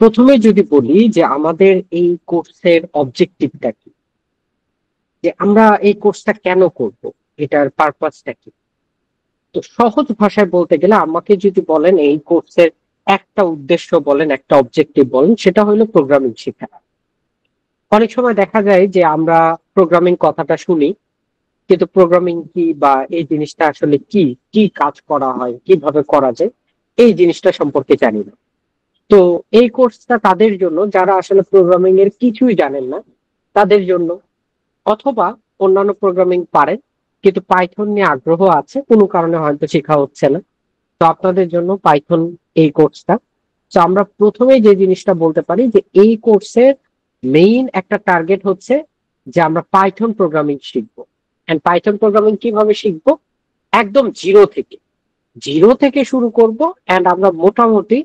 প্রথমে যদি বলি যে আমাদের এই কোর্সের অবজেক্টিভটা কি, যে আমরা এই কোর্সটা কেন করব, এটার পারপাসটা কি। তো সহজ ভাষায় বলতে গেলে আমাকে যদি বলেন এই কোর্সের একটা উদ্দেশ্য বলেন, একটা অবজেক্টিভ বলেন, সেটা হলো প্রোগ্রামিং শেখা। অনেক সময় দেখা যায় যে আমরা প্রোগ্রামিং কথাটা শুনি, কিন্তু প্রোগ্রামিং কি বা এই জিনিসটা আসলে কি, কি কাজ করা হয়, কিভাবে করা যায়, এই জিনিসটা সম্পর্কে জানি না। তো এই কোর্সটা তাদের জন্য যারা আসলে প্রোগ্রামিং এর কিছুই জানেন না, তাদের জন্য। অথবা অন্যান্য প্রোগ্রামিং পারেন কিন্তু পাইথন নিয়ে আগ্রহ আছে, কোনো কারণে হয়তো শেখা হচ্ছে না, তো আপনাদের জন্য পাইথন এই কোর্সটা। তো আমরা প্রথমেই যে জিনিসটা বলতে পারি যে এই কোর্সের মেইন একটা টার্গেট হচ্ছে যে আমরা পাইথন প্রোগ্রামিং শিখবো। এন্ড পাইথন প্রোগ্রামিং কিভাবে শিখবো, একদম জিরো থেকে শুরু করব। এন্ড আমরা মোটামুটি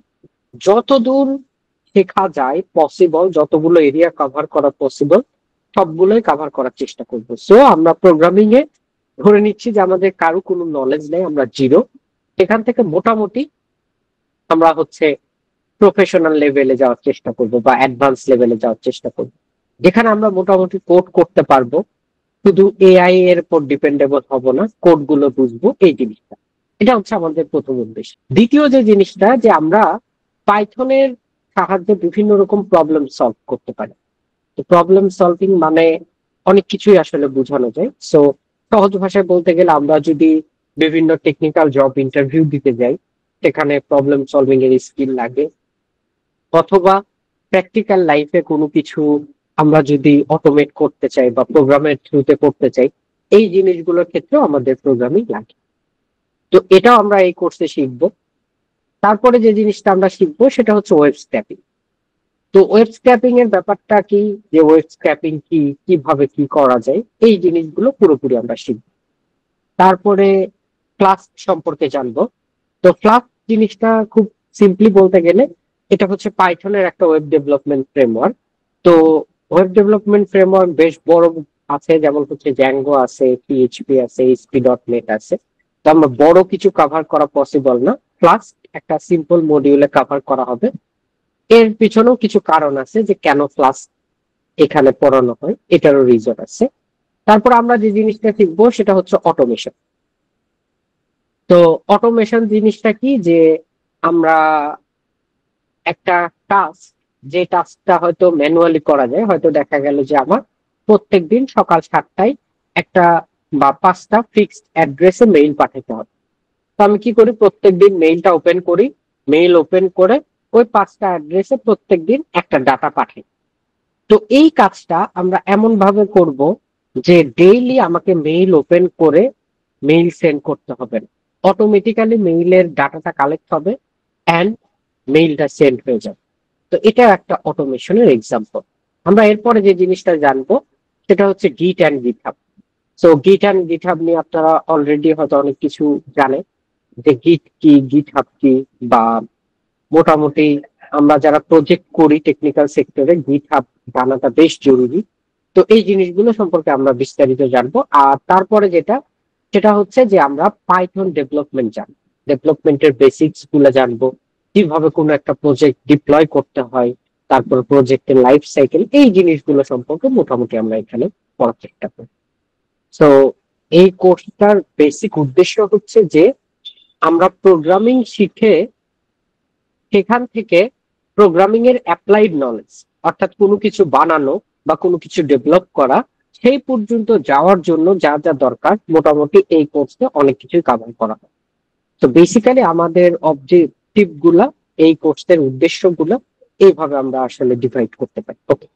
যতদূর শেখা যায় পসিবল, যতগুলো এরিয়া কভার করা পসিবল সবগুলোই কভার করার চেষ্টা করব। সো আমরা প্রোগ্রামিং এ ধরে নিচ্ছি যে আমাদের কারো কোনো নলেজ নেই, আমরা জিরো। এখান থেকে মোটামুটি আমরা হচ্ছে প্রফেশনাল লেভেলে যাওয়ার চেষ্টা করব বা অ্যাডভান্স লেভেলে যাওয়ার চেষ্টা করব, যেখানে আমরা মোটামুটি কোড করতে পারবো। শুধু এআই এর উপর ডিপেন্ডেবল হব না, কোড গুলো বুঝবো, এই জিনিসটা। এটা হচ্ছে আমাদের প্রথম উদ্দেশ্য। দ্বিতীয় যে জিনিসটা, যে আমরা পাইথনের সাহায্যে বিভিন্ন রকম প্রবলেম সলভ করতে পারি। তো প্রবলেম সলভিং মানে অনেক কিছুই আসলে বোঝানো যায়। সো সহজ ভাষায় বলতে গেলে আমরা যদি বিভিন্ন টেকনিক্যাল জব ইন্টারভিউ দিতে যাই, সেখানে প্রবলেম সলভিং এর স্কিল লাগে। অথবা প্র্যাকটিক্যাল লাইফে কোনো কিছু আমরা যদি অটোমেট করতে চাই বা প্রোগ্রামের থ্রুতে করতে চাই, এই জিনিসগুলোর ক্ষেত্রেও আমাদের প্রোগ্রামিং লাগে। তো এটাও আমরা এই কোর্সে শিখবো। তারপরে যে জিনিসটা আমরা শিখবো সেটা হচ্ছে ওয়েব স্ক্র্যাপিং। তো ওয়েব স্ক্র্যাপিং এর ব্যাপারটা কি, যে ওয়েব স্ক্র্যাপিং কি, কিভাবে কি করা যায়, এই জিনিসগুলো পুরোপুরি আমরা শিখবো। তারপরে ক্লাস সম্পর্কে জানবো। তো ক্লাস জিনিসটা খুব সিম্পলি বলতে গেলে এটা হচ্ছে পাইথনের একটা ওয়েব ডেভেলপমেন্ট ফ্রেমওয়ার্ক। তো ওয়েব ডেভেলপমেন্ট ফ্রেমওয়ার্ক বেশ বড় আছে, যেমন হচ্ছে জ্যাঙ্গো আছে, পিএইচপি আছে, ASP.NET আছে। তো আমরা বড় কিছু কভার করা পসিবল না, প্লাস একটা সিম্পল মডিউলে কভার করা হবে। এর পিছনেও কিছু কারণ আছে যে কেন ক্লাস এখানে পড়ানো হয়, এটারও রিজন আছে। তারপর আমরা যে জিনিসটা শিখবো সেটা হচ্ছে অটোমেশন। তো অটোমেশন জিনিসটা কি, যে আমরা একটা টাস্ক, যে টাস্কটা হয়তো ম্যানুয়ালি করা যায়, হয়তো দেখা গেল যে আমার প্রত্যেকদিন সকাল 7টায় একটা বা 5টা ফিক্সড অ্যাড্রেসে মেইল পাঠাতে হবে। তো আমি কি করি, প্রত্যেকদিন মেইলটা ওপেন করি, মেইল ওপেন করে ওই 5টা অ্যাড্রেসে প্রত্যেকদিন একটা ডাটা পাঠাই। তো এই কাজটা আমরা এমন ভাবে করব যে ডেইলি আমাকে মেইল ওপেন করে মেইল সেন্ড করতে হবে না, অটোমেটিক্যালি মেইলের ডাটাটা কালেক্ট হবে অ্যান্ড মেইলটা সেন্ড হয়ে যাবে। তো এটা একটা অটোমেশনের এক্সাম্পল। আমরা এরপরে যে জিনিসটা জানবো সেটা হচ্ছে গিট অ্যান্ড গিটহাব। সো গিট অ্যান্ড গিটহাব নিয়ে আপনারা অলরেডি হয়তো অনেক কিছু জানেন, যে গিট কি, গিটহাব কি, বা মোটামুটি আমরা যারা প্রজেক্ট করি টেকনিক্যাল সেক্টরে, গিটহাব জানাটা বেশ জরুরি। তো এই জিনিসগুলো সম্পর্কে আমরা বিস্তারিত জানবো। আর তারপরে যেটা, সেটা হচ্ছে যে আমরা পাইথন ডেভেলপমেন্ট জানবো, ডেভেলপমেন্টের বেসিক্স গুলো জানবো, কিভাবে কোনো একটা প্রজেক্ট ডিপ্লয় করতে হয়, তারপর প্রজেক্টের লাইফ সাইকেল, এই জিনিসগুলো সম্পর্কে মোটামুটি আমরা এখানে পড়ার চেষ্টা করি। তো এই কোর্সটার বেসিক উদ্দেশ্য হচ্ছে যে আমরা প্রোগ্রামিং শিখে সেখান থেকে প্রোগ্রামিং এর অ্যাপ্লাইড নলেজ, অর্থাৎ কোনো কিছু বানানো বা কোনো কিছু ডেভেলপ করা, সেই পর্যন্ত যাওয়ার জন্য যা যা দরকার মোটামুটি এই কোর্সে অনেক কিছুই কভার করা হয়। তো বেসিক্যালি আমাদের অবজেক্টিভ গুলা, এই কোর্সের উদ্দেশ্য গুলা এইভাবে আমরা আসলে ডিভাইড করতে পারি। ওকে,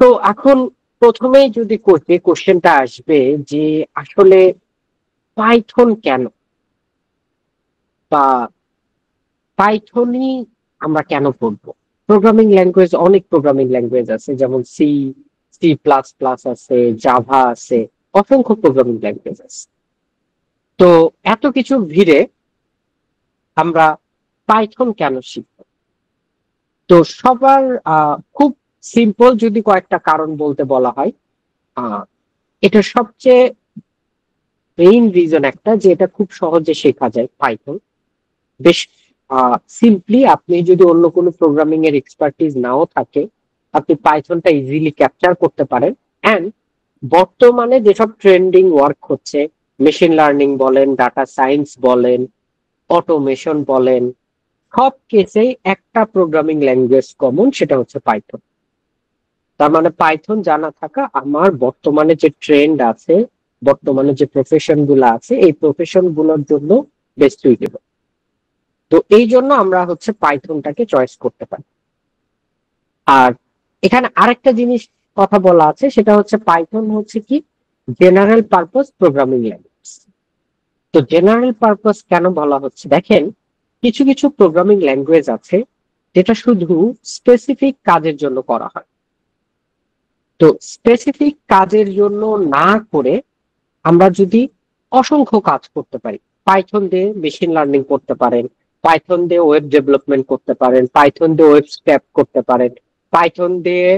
তো এখন প্রথমেই যদি যে কোশ্চেনটা আসবে যে আসলে পাইথন কেন, বা পাইথনই আমরা কেন পড়বো। প্রোগ্রামিং ল্যাঙ্গুয়েজ, অনেক প্রোগ্রামিং ল্যাঙ্গুয়েজ আছে, যেমন সি প্লাস প্লাস আছে, জাভা আছে, অসংখ্য প্রোগ্রামিং ল্যাঙ্গুয়েজ আছে। তো এত কিছুর ভিড়ে আমরা পাইথন কেন শিখবো। তো সবার খুব সিম্পল যদি কয়েকটা কারণ বলতে বলা হয়, আহ এটা সবচেয়ে মেইন রিজন একটা, যে এটা খুব সহজে শেখা যায় পাইথন। বেশ সিম্পলি আপনি যদি অন্য কোনো প্রোগ্রামিং এর এক্সপার্টিস নাও থাকে, আপনি পাইথনটা ইজিলি ক্যাপচার করতে পারেন। অ্যান্ড বর্তমানে যেসব ট্রেন্ডিং ওয়ার্ক হচ্ছে, মেশিন লার্নিং বলেন, ডাটা সায়েন্স বলেন, অটোমেশন বলেন, সব কেসেই একটা প্রোগ্রামিং ল্যাঙ্গুয়েজ কমন, সেটা হচ্ছে পাইথন। তার মানে পাইথন জানা থাকা আমার বর্তমানে যে ট্রেন্ড আছে, বর্তমানে যে প্রফেশন গুলো আছে, এই প্রফেশন গুলোর জন্য বেস্ট সুইটেবল। তো এই জন্য আমরা হচ্ছে পাইথনটাকে চয়েস করতে পারি। আর এখানে আরেকটা জিনিস কথা বলা আছে, সেটা হচ্ছে পাইথন হচ্ছে কি জেনারেল পারপস প্রোগ্রামিং ল্যাঙ্গুয়েজ। তো জেনারেল পারপস কেন বলা হচ্ছে, দেখেন কিছু কিছু প্রোগ্রামিং ল্যাঙ্গুয়েজ আছে যেটা শুধু স্পেসিফিক কাজের জন্য করা হয়। তো স্পেসিফিক কাজের জন্য না করে আমরা যদি অসংখ্য কাজ করতে পারি, পাইথন দিয়ে মেশিন লার্নিং করতে পারেন, পাইথন দিয়ে ওয়েব ডেভেলপমেন্ট করতে পারেন, পাইথন দিয়ে ওয়েব স্ক্র্যাপ করতে পারেন, পাইথন দিয়ে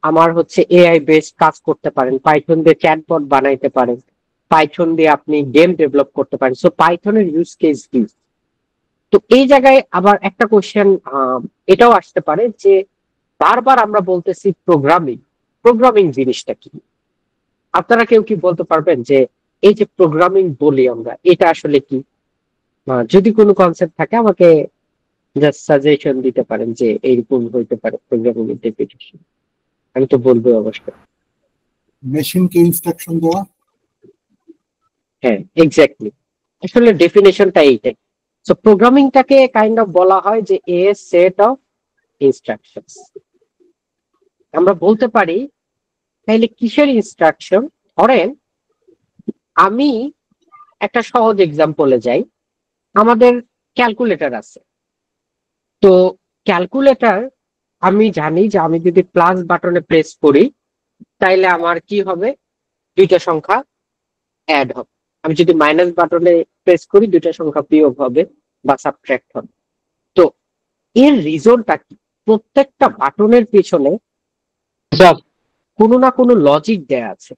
আমার হচ্ছে এআই বেসড কাজ করতে পারেন, পাইথন দিয়ে চ্যাটবট বানাইতে পারেন, পাইথন দিয়ে আপনি গেম ডেভেলপ করতে পারেন। সো পাইথনের ইউজ কেস কি? তো এই জায়গায় আবার একটা কোশ্চেন এটাও আসতে পারে যে বারবার আমরা বলতেছি প্রোগ্রামিং, প্রোগ্রামিং জিনিসটা কি? আপনারা কেউ কি বলতে পারবেন যে এই যে প্রোগ্রামিং বলি আমরা, এটা আসলে কি? যদি কোনো কনসেপ্ট থাকে আমাকে জাস্ট সাজেশন দিতে পারেন যে এইরকম হইতে পারে প্রোগ্রামিং এর ডেফিনিশন, আমি তো বলবো অবশ্যই। মেশিনকে ইনস্ট্রাকশন দেওয়া। হ্যাঁ, এক্স্যাক্টলি, আসলে ডেফিনেশনটা এইটাই। সো প্রোগ্রামিংটাকে কাইন্ড অফ বলা হয় যে এ সেট অফ ইনস্ট্রাকশনস। আমরা বলতে পারি তাইলে কিসের ইনস্ট্রাকশন? ধরেন আমি একটা সহজ এক্সাম্পলে যাই, আমাদের ক্যালকুলেটর আছে। তো ক্যালকুলেটর, আমি জানি যে আমি যদি প্লাস বাটনে প্রেস করি তাইলে আমার কি হবে, দুইটা সংখ্যা অ্যাড হবে। আমি যদি মাইনাস বাটনে প্রেস করি দুইটা সংখ্যা বিয়োগ হবে বা সাবট্রাক্ট হবে। তো এর রিজনটা কি? প্রত্যেকটা বাটনের পিছনে কোনো না কোনো লজিক দেয়া আছে।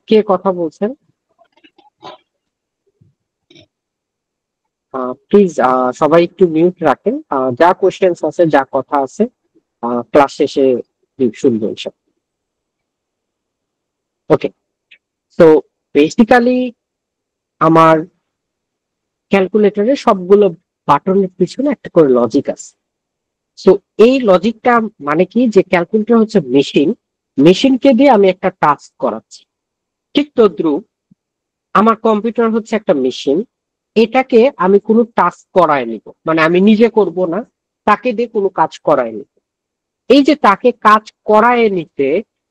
কে কথা বলছেন? প্লিজ সবাই একটু মিউট রাখেন। যা কোয়েশ্চেন্স আছে, যা কথা আছে ক্লাস শেষে শুনবো এসব। ওকে, সো বেসিক্যালি আমার ক্যালকুলেটরে সবগুলো বাটনের পিছনে একটা করে লজিক আছে। সো এই লজিকটা মানে কি, যে ক্যালকুলেটর হচ্ছে মেশিন, মেশিনকে দিয়ে আমি একটা টাস্ক করাচ্ছি। ঠিক তদ্রুপ আমার কম্পিউটার হচ্ছে একটা মেশিন, এটাকে আমি কোনো টাস্ক করায় নিব, মানে আমি নিজে করব না, তাকে দিয়ে কোনো কাজ করায় নিব। এই যে তাকে কাজ করায় নিতে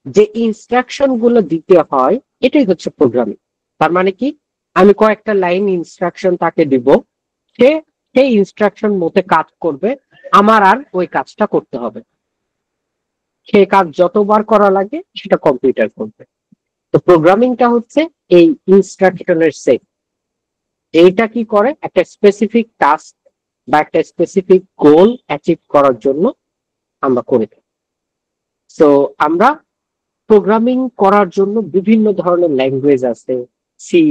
যে ইনস্ট্রাকশন গুলো দিতে হয়, এটাই হচ্ছে প্রোগ্রামিং। তার মানে কি, আমি কয়েকটা লাইন ইনস্ট্রাকশন তাকে দিব, সে সেই ইনস্ট্রাকশন মতে কাজ করবে, আমার আর ওই কাজটা করতে হবে। সে কাজ যতবার করা লাগে সেটা কম্পিউটার করবে। তো প্রোগ্রামিংটা হচ্ছে এই ইনস্ট্রাকশনের সেট, এইটা কি করে একটা স্পেসিফিক টাস্ক বা একটা স্পেসিফিক গোল অ্যাচিভ করার জন্য আমরা করে থাকি। সো আমরা প্রোগ্রামিং করার জন্য বিভিন্ন ধরনের ল্যাঙ্গুয়েজ আছে, C,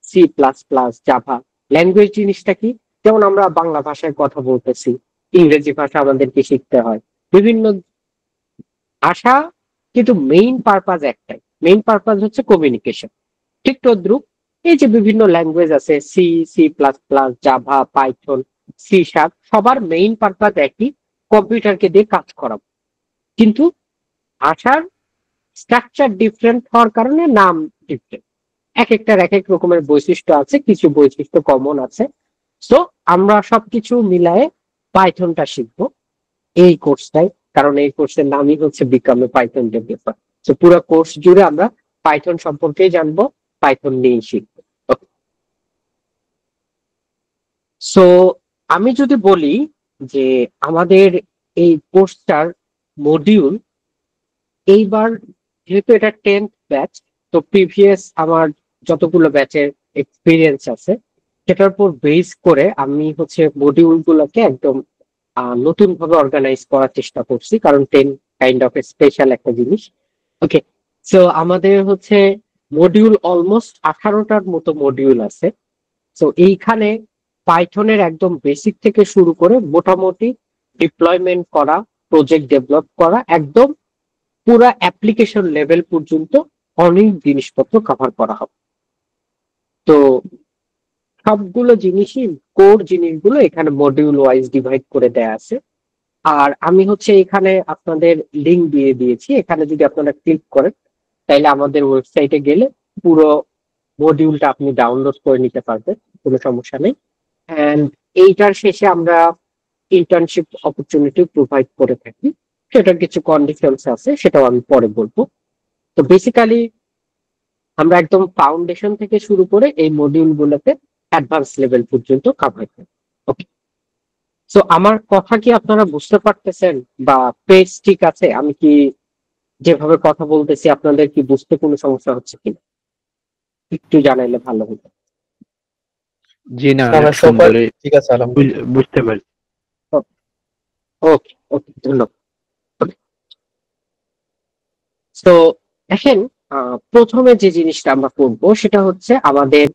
C plus plus, Java. Language জিনিসটা কি? যেমন আমরা বাংলা ভাষায় কথা বলতেছি, ইংরেজি ভাষা আমাদেরকে শিখতে হয়, বিভিন্ন ভাষা, কিন্তু মেইন পারপাজ একটাই, মেইন পারপাজ হচ্ছে কমিউনিকেশন। ঠিক তদ্রুপ এই যে বিভিন্ন ল্যাঙ্গুয়েজ আছে, C, C plus plus, Java, Python, C sharp, সবার মেইন পারপাজ একই, কম্পিউটারকে দিয়ে কাজ করাবো। কিন্তু ভাষার স্ট্রাকচার ডিফারেন্ট হওয়ার কারণে নাম ডিফারেন্ট, এক একটার এক এক রকমের বৈশিষ্ট্য আছে, কিছু বৈশিষ্ট্য কমন আছে। সো আমরা সবকিছু মিলায়ে পাইথনটা শিখবো এই কোর্সটাই, কারণ এই কোর্সের নামই হচ্ছে বিকাম এ পাইথন ডেভেলপার। তো পুরো কোর্স জুড়ে আমরা পাইথন সম্পর্কেই জানবো, পাইথন নিয়েই শিখবো। সো আমি যদি বলি যে আমাদের এই কোর্সটার মডিউল, এইবার যেহেতু এটা 10th ব্যাচ, তো প্রিভিয়াস আমার যতগুলো ব্যাচের এক্সপিরিয়েন্স আছে সেটার উপর বেস করে আমি হচ্ছে মডিউল গুলোকে একদম নতুন ভাবে অর্গানাইজ করার চেষ্টা করছি, কারণ 10 কাইন্ড অফ স্পেশাল একটা জিনিস। ওকে, সো আমাদের হচ্ছে মডিউল অলমোস্ট 18টার মতো মডিউল আছে। সো এইখানে পাইথনের একদম বেসিক থেকে শুরু করে মোটামুটি ডিপ্লয়মেন্ট করা, প্রজেক্ট ডেভেলপ করা, একদম পুরা অ্যাপ্লিকেশন লেভেল পর্যন্ত অনেক জিনিসপত্র কভার করা হবে। তো সবগুলো জিনিসই, কোর জিনিসগুলো এখানে মডিউল ওয়াইজ ডিভাইড করে দেয়া আছে। আর আমি হচ্ছে এখানে আপনাদের লিংক দিয়ে দিয়েছি, এখানে যদি আপনারা ক্লিক করেন তাহলে আমাদের ওয়েবসাইটে গেলে পুরো মডিউলটা আপনি ডাউনলোড করে নিতে পারবেন, কোনো সমস্যা নেই। অ্যান্ড এইটার শেষে আমরা ইন্টার্নশিপ অপরচুনিটি প্রোভাইড করে থাকি, সেটার কিছু কন্ডিশনস আছে, সেটাও আমি পরে বলবো। তো বেসিক্যালি আমরা একদম ফাউন্ডেশন থেকে শুরু করে এই মডিউল গুলোতে অ্যাডভান্স লেভেল পর্যন্ত কাভার করি। ওকে, সো আমার কথা কি আপনারা বুঝতে পারতেছেন বা পেজ ঠিক আছে? আমি কি যেভাবে কথা বলতেছি আপনাদের কি বুঝতে কোনো সমস্যা হচ্ছে কিনা একটু জানাইলে ভালো হতো। জি না, না অনেক ভাই, সোফার সুন্দর ঠিক আছে আলহামদুলিল্লাহ। বুঝতে পারি। ওকে ওকে, ধন্যবাদ। তো দেখেন, প্রথমে যে জিনিসটা আমরা করবো সেটা হচ্ছে আমাদের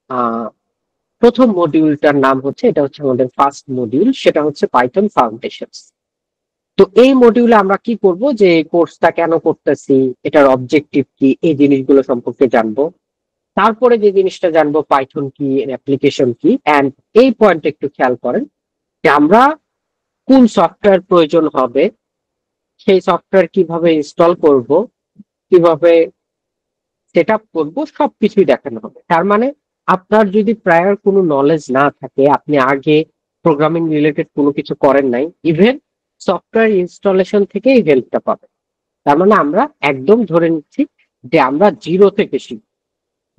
আহ, প্রথম মডিউলটার নাম হচ্ছে, এটা হচ্ছে আমাদের ফার্স্ট মডিউল, সেটা হচ্ছে পাইথন ফাউন্ডেশনস। তো এই মডিউলে আমরা কি করব, যে কোর্সটা কেন করতেছি, এটার অবজেক্টিভ কি, এই জিনিসগুলো সম্পর্কে জানবো। তারপরে যে জিনিসটা জানবো পাইথন কি, এর অ্যাপ্লিকেশন কি। এন্ড এই পয়েন্টটা একটু খেয়াল করেন যে আমরা কোন সফটওয়্যার প্রয়োজন হবে, সেই সফটওয়্যার কিভাবে ইনস্টল করব, কিভাবে সেট আপ করবো, সবকিছুই দেখানো হবে। তার মানে আপনার যদি প্রায়র কোনো নলেজ না থাকে, আপনি আগে প্রোগ্রামিং রিলেটেড কোনো কিছু করেন নাই, ইভেন সফটওয়্যার ইনস্টলেশন থেকেই হেল্পটা পাবেন। তার মানে আমরা একদম ধরে নিচ্ছি যে আমরা জিরো থেকে শিখব,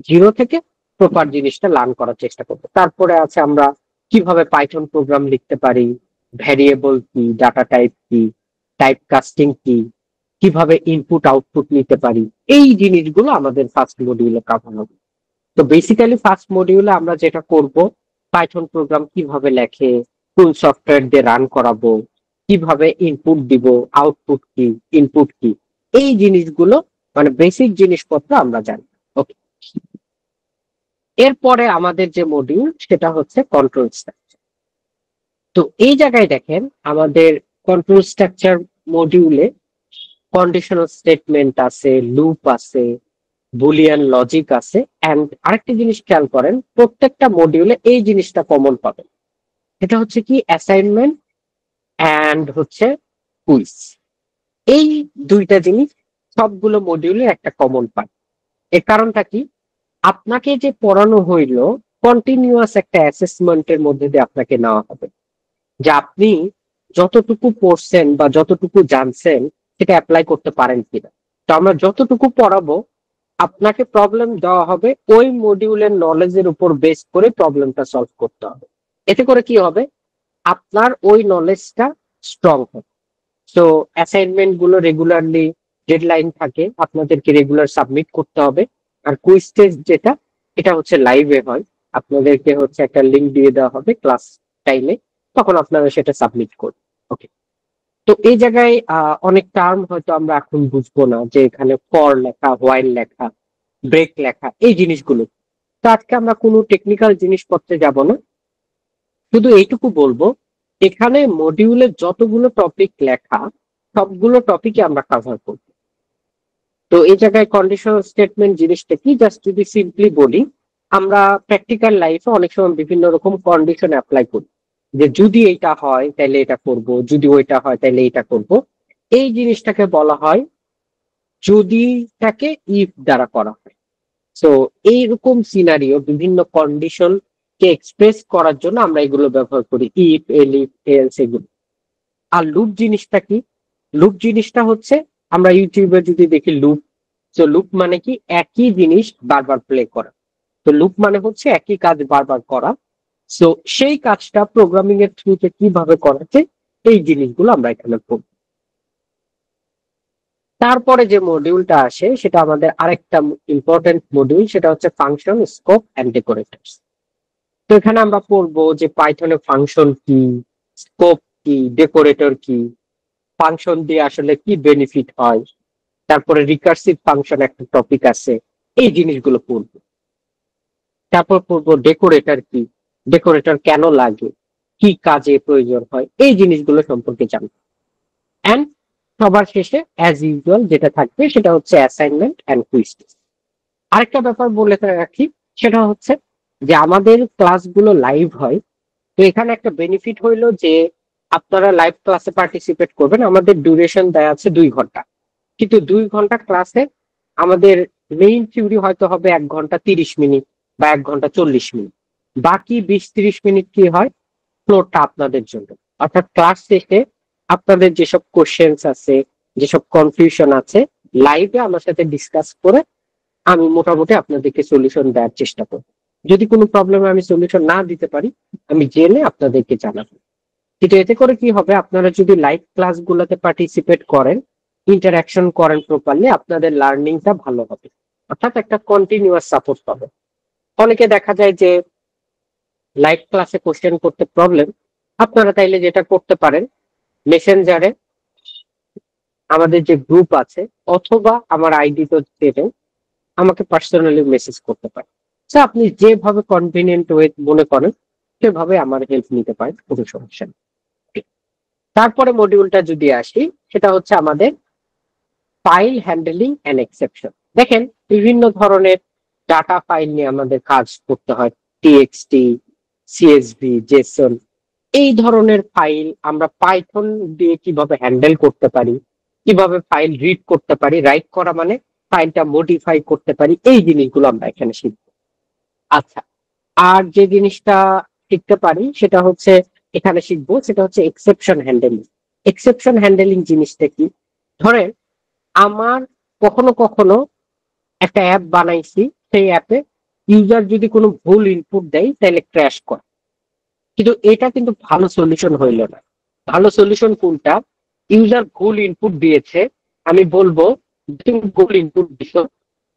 জিরো থেকে প্রপার জিনিসটা লার্ন করার চেষ্টা করবো। তারপরে আছে আমরা কিভাবে পাইথন প্রোগ্রাম লিখতে পারি, ভ্যারিয়েবল কি, ডাটা টাইপ কি, টাইপ কাস্টিং কি, কিভাবে ইনপুট আউটপুট নিতে পারি, এই জিনিসগুলো আমাদের ফার্স্ট মডিউলে কভার হবে। তো বেসিক্যালি ফার্স্ট মডিউলে আমরা যেটা করব, পাইথন প্রোগ্রাম কিভাবে লেখে, কোন সফটওয়্যার দিয়ে রান করাবো, কিভাবে ইনপুট দিব, আউটপুট কি, ইনপুট কি, এই জিনিসগুলো মানে বেসিক জিনিসপত্র আমরা জানি। ওকে, এরপরে আমাদের যে মডিউল সেটা হচ্ছে কন্ট্রোল স্ট্রাকচার। তো এই জায়গায় দেখেন আমাদের কন্ট্রোল স্ট্রাকচার মডিউলে কন্ডিশনাল স্টেটমেন্ট আছে, লুপ আছে, বুলিয়ান লজিক আছে। এন্ড আরেকটা জিনিস খেয়াল করেন, প্রত্যেকটা মডিউলে এই জিনিসটা কমন পাবেন, এটা হচ্ছে কি অ্যাসাইনমেন্ট এন্ড হচ্ছে কুইজ। এই দুইটা জিনিস সবগুলো মডিউলে একটা কমন পায়। এর কারণটা কি, আপনাকে যে পড়ানো হইলো কন্টিনিউয়াস একটা অ্যাসেসমেন্টের মধ্যে দিয়ে আপনাকে নেওয়া হবে, যে আপনি যতটুকু পড়ছেন বা যতটুকু জানছেন সেটা অ্যাপ্লাই করতে পারেন কিনা। তো আমরা যতটুকু পড়াবো আপনাকে প্রবলেম দেওয়া হবে, ওই মডিউলের নলেজের উপর বেস করে প্রবলেমটা সলভ করতে হবে। এতে করে কি হবে, আপনার ওই নলেজটা স্ট্রং হবে। তো অ্যাসাইনমেন্ট গুলো রেগুলারলি ডেডলাইন থাকে, আপনাদেরকে রেগুলার সাবমিট করতে হবে। আর কুইজ টেস্ট যেটা, এটা হচ্ছে লাইভে হয়, আপনাদেরকে হচ্ছে একটা লিংক দিয়ে দেওয়া হবে ক্লাস টাইমে, তখন আপনারা সেটা সাবমিট করবেন। ওকে, তো এই জায়গায় অনেক টার্ম হয়তো আমরা এখন বুঝবো না, যে এখানে ফর লেখা, হোয়াইল লেখা, ব্রেক লেখা, এই জিনিসগুলো। তো আজকে আমরা কোনো টেকনিক্যাল জিনিসপত্রে যাব না, শুধু এইটুকু বলবো এখানে মডিউলে যতগুলো টপিক লেখা সবগুলো টপিকই আমরা কভার করব। তো এই জায়গায় কন্ডিশনাল স্টেটমেন্ট জিনিসটা কি, জাস্ট যদি সিম্পলি বলি, আমরা প্র্যাকটিক্যাল লাইফে অনেক সময় বিভিন্ন রকম কন্ডিশন অ্যাপ্লাই করি, যে যদি এটা হয় তাহলে এটা করব, যদি ওইটা হয় তাহলে এটা করব। এই জিনিসটাকে বলা হয় যদিটাকে ইফ দ্বারা করা হয়। সো এইরকম সিনারিও, বিভিন্ন কন্ডিশন কে এক্সপ্রেস করার জন্য আমরা এগুলো ব্যবহার করি, ইফ, এলিফ, এলস, এগুলো। আর লুপ জিনিসটা কি, লুপ জিনিসটা হচ্ছে আমরা ইউটিউবে যদি দেখি লুপ, তো লুপ মানে কি, একই জিনিস বারবার প্লে করা। তো লুপ মানে হচ্ছে একই কাজ বারবার করা। সো সেই কাজটা প্রোগ্রামিং এর থ্রুতে কিভাবে করা যায়, এই জিনিসগুলো আমরা এখানে পড়ব। তারপরে যে মডিউলটা আসে সেটা আমাদের আরেকটা ইম্পর্টেন্ট মডিউল, সেটা হচ্ছে ফাংশন, স্কোপ এন্ড ডেকোরেটরস। তো এখানে আমরা পড়বো যে পাইথনে ফাংশন কি, স্কোপ কি, ডেকোরেটর কি, ফাংশন দিয়ে আসলে কি বেনিফিট হয়, তারপরে রিকার্সিভ ফাংশন একটা টপিক আছে, এই জিনিসগুলো পড়বো। তারপর পড়বো ডেকোরেটর কি, ডেকোরেটর কেন লাগে, কি কাজে প্রয়োজন হয়, এই জিনিসগুলো সম্পর্কে জানবো। অ্যান্ড সবার শেষে অ্যাজ ইউজুয়াল যেটা থাকবে সেটা হচ্ছে অ্যাসাইনমেন্ট অ্যান্ড কুইজ। আরেকটা ব্যাপার বলে রাখি, সেটা হচ্ছে যে আমাদের ক্লাসগুলো লাইভ হয়। তো এখানে একটা বেনিফিট হইলো যে আপনারা লাইভ ক্লাসে পার্টিসিপেট করবেন। আমাদের ডিউরেশন দেয়া আছে 2 ঘন্টা, কিন্তু 2 ঘন্টা ক্লাসে আমাদের মেইন থিওরি হয়তো হবে 1 ঘন্টা 30 মিনিট বা 1 ঘন্টা 40 মিনিট। বাকি 20-30 মিনিট কি হয়, ফ্লোরটা আপনাদের জন্য। অর্থাৎ ক্লাস শেষে আপনাদের যেসব কোশ্চেন্স আছে, যেসব কনফিউশন আছে, লাইভে আমার সাথে ডিসকাস করে আমি মোটামুটি আপনাদেরকে সলিউশন দেওয়ার চেষ্টা করব। যদি কোনো প্রবলেমে আমি সলিউশন না দিতে পারি, আমি জেনে আপনাদেরকে জানাবো। কিন্তু এতে করে কি হবে, আপনারা যদি লাইভ ক্লাসগুলোতে পার্টিসিপেট করেন, ইন্টারাকশন করেন প্রপারলি, আপনাদের লার্নিংটা ভালো হবে। অর্থাৎ একটা কন্টিনিউয়াস সাপোর্ট পাবে। অনেকে দেখা যায় যে লাইভ ক্লাসে কোশ্চেন করতে প্রবলেম, আপনারা তাইলে যেটা করতে পারেন, মেসেঞ্জারে আমাদের যে গ্রুপ আছে অথবা আমার আইডি তো দেবেন, আমাকে পার্সোনালি মেসেজ করতে পারেন। আপনি যেভাবে কনভিনিয়েন্ট ওয়ে মনে করেন সেভাবে আমার হেল্প নিতে পারেন, কোনো সমস্যা নেই। তারপরে মডিউলটা যদি আসি, সেটা হচ্ছে আমাদের ফাইল হ্যান্ডেলিং এন্ড এক্সেপশন। দেখেন, বিভিন্ন ধরনের ডাটা ফাইল নিয়ে আমাদের কাজ করতে হয়। টিএক্সটি, সিএসভি, জেসন, এই ধরনের ফাইল আমরা পাইথন দিয়ে কিভাবে হ্যান্ডেল করতে পারি, কিভাবে ফাইল রিড করতে পারি, রাইট করা মানে ফাইলটা মডিফাই করতে পারি, এই জিনিসগুলো আমরা এখানে শিখবো। আচ্ছা, আর যে জিনিসটা শিখতে পারি সেটা হচ্ছে এখানে শিখবো, সেটা হচ্ছে এক্সেপশন হ্যান্ডেলিং। এক্সেপশন হ্যান্ডেলিং জিনিসটা কি? ধরেন আমার কখনো কখনো একটা অ্যাপ বানাইছি, সেই অ্যাপে ইউজার যদি কোনো ভুল ইনপুট দেয় তাহলে ক্র্যাশ করে। কিন্তু এটা কিন্তু ভালো সলিউশন হইল না। ভালো সলিউশন কোনটা? ইউজার ভুল ইনপুট দিয়েছে, আমি বলবো তুমি ভুল ইনপুট দিছো,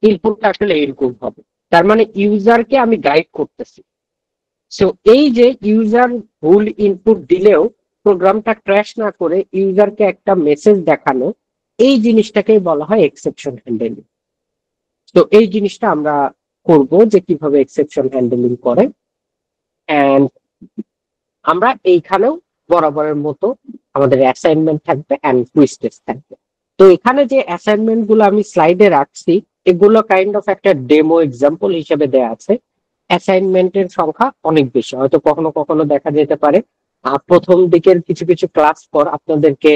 ইনপুটটা আসলে এরকম হবে। তার মানে ইউজারকে আমি গাইড করতেছি। সো এই যে ইউজার ভুল ইনপুট দিলেও প্রোগ্রামটা ক্র্যাশ না করে ইউজারকে একটা মেসেজ দেখানো, এই জিনিসটাকেই বলা হয় এক্সেপশন হ্যান্ডেলিং। তো এই জিনিসটা আমরা করব যে কিভাবে এক্সেপশন হ্যান্ডেলিং করে। এন্ড আমরা এইখানেও বরাবরের মতো আমাদের অ্যাসাইনমেন্ট থাকবে এন্ড কুইজ টেস্ট থাকবে। তো এখানে যে অ্যাসাইনমেন্ট গুলো আমি স্লাইডে রাখছি, এগুলো কাইন্ড অফ একটা ডেমো এক্সাম্পল হিসেবে দেয়া আছে। অ্যাসাইনমেন্টের সংখ্যা অনেক বেশি, হয়তো কখনো কখনো দেখা যেতে পারে প্রথম দিকের কিছু কিছু ক্লাস পর আপনাদেরকে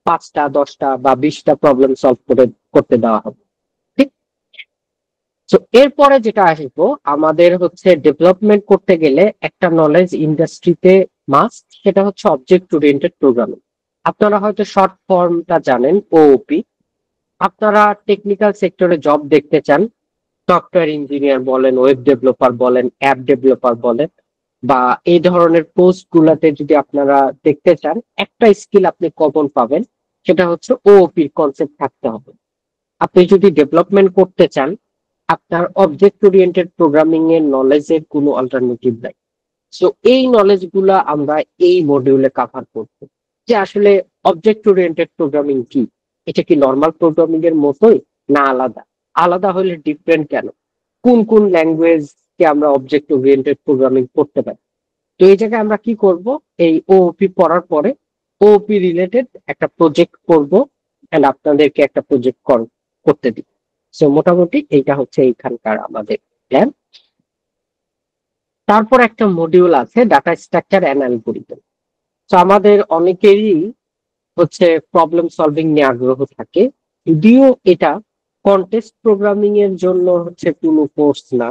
5টা 10টা বা 20টা প্রবলেম সলভ করতে দেওয়া হবে। ঠিক। তো এরপরে যেটা আসবো, আমাদের হচ্ছে ডেভেলপমেন্ট করতে গেলে একটা নলেজ ইন্ডাস্ট্রিতে মাস্ট, সেটা হচ্ছে অবজেক্ট ওরিয়েন্টেড প্রোগ্রামিং। আপনারা হয়তো শর্ট ফর্মটা জানেন, ওওপি। আপনারা টেকনিক্যাল সেক্টরে জব দেখতে চান, সফটওয়্যার ইঞ্জিনিয়ার বলেন, ওয়েব ডেভেলপার বলেন, অ্যাপ ডেভেলপার বলেন, বা এই ধরনের পোস্ট গুলাতে যদি আপনারা দেখতে চান, একটা স্কিল আপনি কমন পাবেন, সেটা হচ্ছে ওওপির কনসেপ্ট থাকতে হবে। আপনি যদি ডেভেলপমেন্ট করতে চান, আপনার অবজেক্ট ওরিয়েন্টেড প্রোগ্রামিং এর নলেজের কোনো অল্টারনেটিভ নাই। সো এই নলেজ গুলা আমরা এই মডিউলে কভার করবো, যে আসলে অবজেক্ট ওরিয়েন্টেড প্রোগ্রামিং কি, এটা কি নর্মাল প্রোগ্রামিং এর মতোই না আলাদা? আলাদা হলে ডিফারেন্ট কেন? কোন কোন ল্যাঙ্গুয়েজ কে আমরা অবজেক্ট ওরিয়েন্টেড প্রোগ্রামিং করতে পারি? তো এই জায়গায় আমরা কি করব, এই ওওপি পড়ার পরে ওওপি রিলেটেড একটা প্রজেক্ট করব এন্ড আপনাদেরকে একটা প্রজেক্ট করতে দিব। সো মোটামুটি এইটা হচ্ছে এইখানকার আমাদের প্ল্যান। তারপর একটা মডিউল আছে ডাটা স্ট্রাকচার এন্ড অ্যালগরিদম। তো আমাদের অনেকেরই হচ্ছে প্রবলেম সলভিং নিয়ে আগ্রহ থাকে, যদিও এটা কন্টেস্ট প্রোগ্রামিং এর জন্য হচ্ছে কোনো কোর্স না,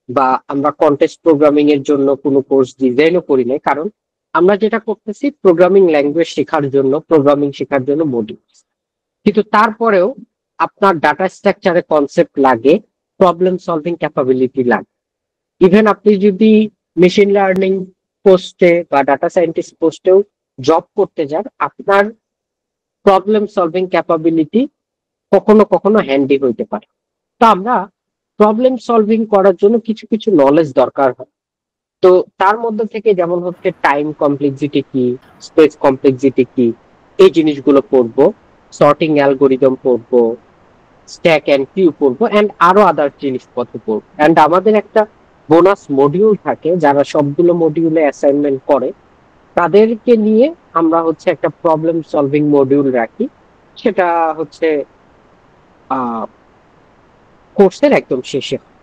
বা আমরা কন্টেস্ট প্রোগ্রামিং এর জন্য কোনো কোর্স ডিজাইনও করি নাই। কারণ আমরা যেটা করতেছি প্রোগ্রামিং ল্যাঙ্গুয়েজ শেখার জন্য, প্রোগ্রামিং শেখার জন্য মডিউল। কিন্তু তারপরেও আপনার ডাটা স্ট্রাকচারে কনসেপ্ট লাগে, প্রবলেম সলভিং ক্যাপাবিলিটি লাগে। ইভেন আপনি যদি মেশিন লার্নিং পোস্টে বা ডাটা সায়েন্টিস্ট পোস্টেও জব করতে যান, আপনার প্রবলেম সলভিং ক্যাপাবিলিটি কখনো কখনো হ্যান্ডি হইতে পারে। তো আমরা প্রবলেম সলভিং করার জন্য কিছু কিছু নলেজ দরকার হয়। তো তার মধ্যে থেকে যেমন হচ্ছে টাইম কমপ্লেক্সিটি কি, স্পেস কমপ্লেক্সিটি কি, এই জিনিসগুলো পড়বো, সর্টিং অ্যালগোরিদম পড়বো, স্ট্যাক এন্ড কিউ পড়বো, এন্ড আরো আদার জিনিসপত্র পড়বো। এন্ড আমাদের একটা বোনাস মডিউল থাকে, যারা সবগুলো মডিউলে অ্যাসাইনমেন্ট করে তাদেরকে নিয়ে আমরা হচ্ছে একটা প্রবলেম সলভিং মডিউল রাখি। সেটা হচ্ছে কোর্সের একদম শেষে হয়।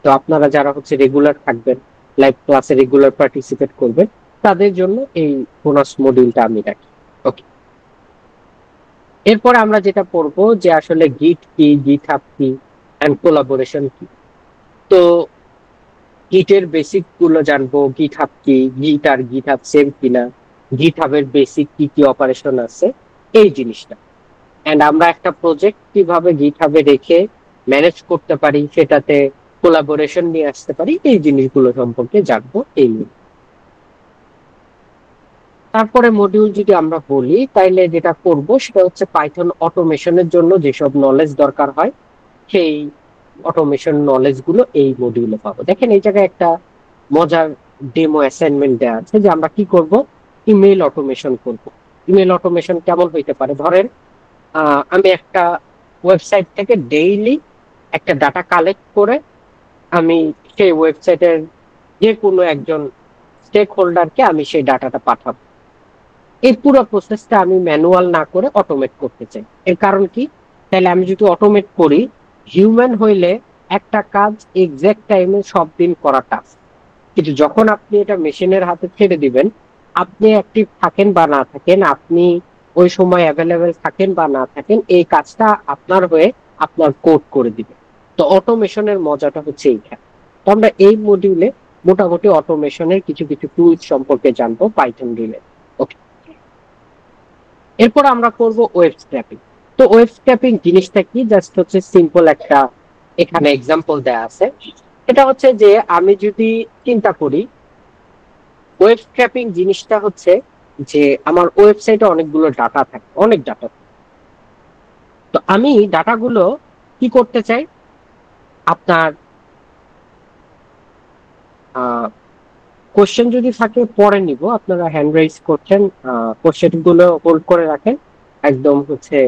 তো আপনারা যারা হচ্ছে রেগুলার থাকবেন, লাইভ ক্লাসে রেগুলার পার্টিসিপেট করবেন, তাদের জন্য এই বোনাস মডিউলটা আমি রাখি। ওকে, এরপরে আমরা যেটা পড়বো যে আসলে গিট কি, গিট হাব কি, এন্ড কোলাবোরেশন কি। তো গিটের বেসিক গুলো জানবো, গিট হাব কি, গিট আর গিট হাব সেম কিনা, গিট হাবের বেসিক কি কি অপারেশন আছে, এই জিনিসটা। এন্ড আমরা একটা প্রজেক্ট কিভাবে গিট হাবে রেখে ম্যানেজ করতে পারি, সেটাতে কোলাবোরেশন নিয়ে আসতে পারি, এই জিনিসগুলো সম্পর্কে জানবো এই নিয়ে। তারপরে মডিউল যদি আমরা বলি, তাইলে যেটা করব সেটা হচ্ছে পাইথন অটোমেশনের জন্য যেসব নলেজ দরকার হয়, সেই অটোমেশন নলেজ গুলো এই মডিউলে পাবো। দেখেন এই জায়গায় একটা মজার ডেমো অ্যাসাইনমেন্ট দেওয়া আছে যে আমরা কি করব, ইমেল অটোমেশন করব। ইমেল অটোমেশন কেমন হইতে পারে, ধরেন আমি একটা ওয়েবসাইট থেকে ডেইলি একটা ডাটা কালেক্ট করে আমি সেই ওয়েবসাইটের যে কোনো একজন স্টেক হোল্ডারকে আমি সেই ডাটাটা পাঠাবো। এই পুরো প্রসেসটা আমি ম্যানুয়াল না করে অটোমেট করতে চাই। এর কারণ কি, তাহলে আমি যদি অটোমেট করি, হিউম্যান হইলে একটা কাজ এক্সাক্ট টাইমে সব দিন করা টাস্ক, কিন্তু যখন আপনি এটা মেশিনের হাতে ছেড়ে দিবেন, আপনি অ্যাক্টিভ থাকেন বা না থাকেন, আপনি ওই সময় অ্যাভেলেবেল থাকেন বা না থাকেন, এই কাজটা আপনার হয়ে আপনার কোড করে দিবে। তো অটোমেশনের মজাটা হচ্ছে এইখানে। তো আমরা এই মডিউলে মোটামুটি অটোমেশনের কিছু কিছু টুলস সম্পর্কে জানবো পাইথন রিলেটেড। ওকে, এরপর আমরা করব ওয়েব স্ক্র্যাপিং। তো ওয়েব স্ক্র্যাপিং জিনিসটা কি, জাস্ট হচ্ছে সিম্পল একটা এখানে এক্সাম্পল দেয়া আছে। এটা হচ্ছে যে আমি যদি চিন্তা করি, ওয়েব স্ক্র্যাপিং জিনিসটা হচ্ছে যে আমার ওয়েবসাইটে অনেকগুলো ডাটা থাকে, অনেক ডাটা। তো আমি ডাটাগুলো কি করতে চাই, আপনার কোশ্চেন যদি থাকে পরে নিব, আপনারা হ্যান্ড রাইজ করছেন, কোশ্চেন গুলো হোল্ড করে রাখেন, একদম হচ্ছে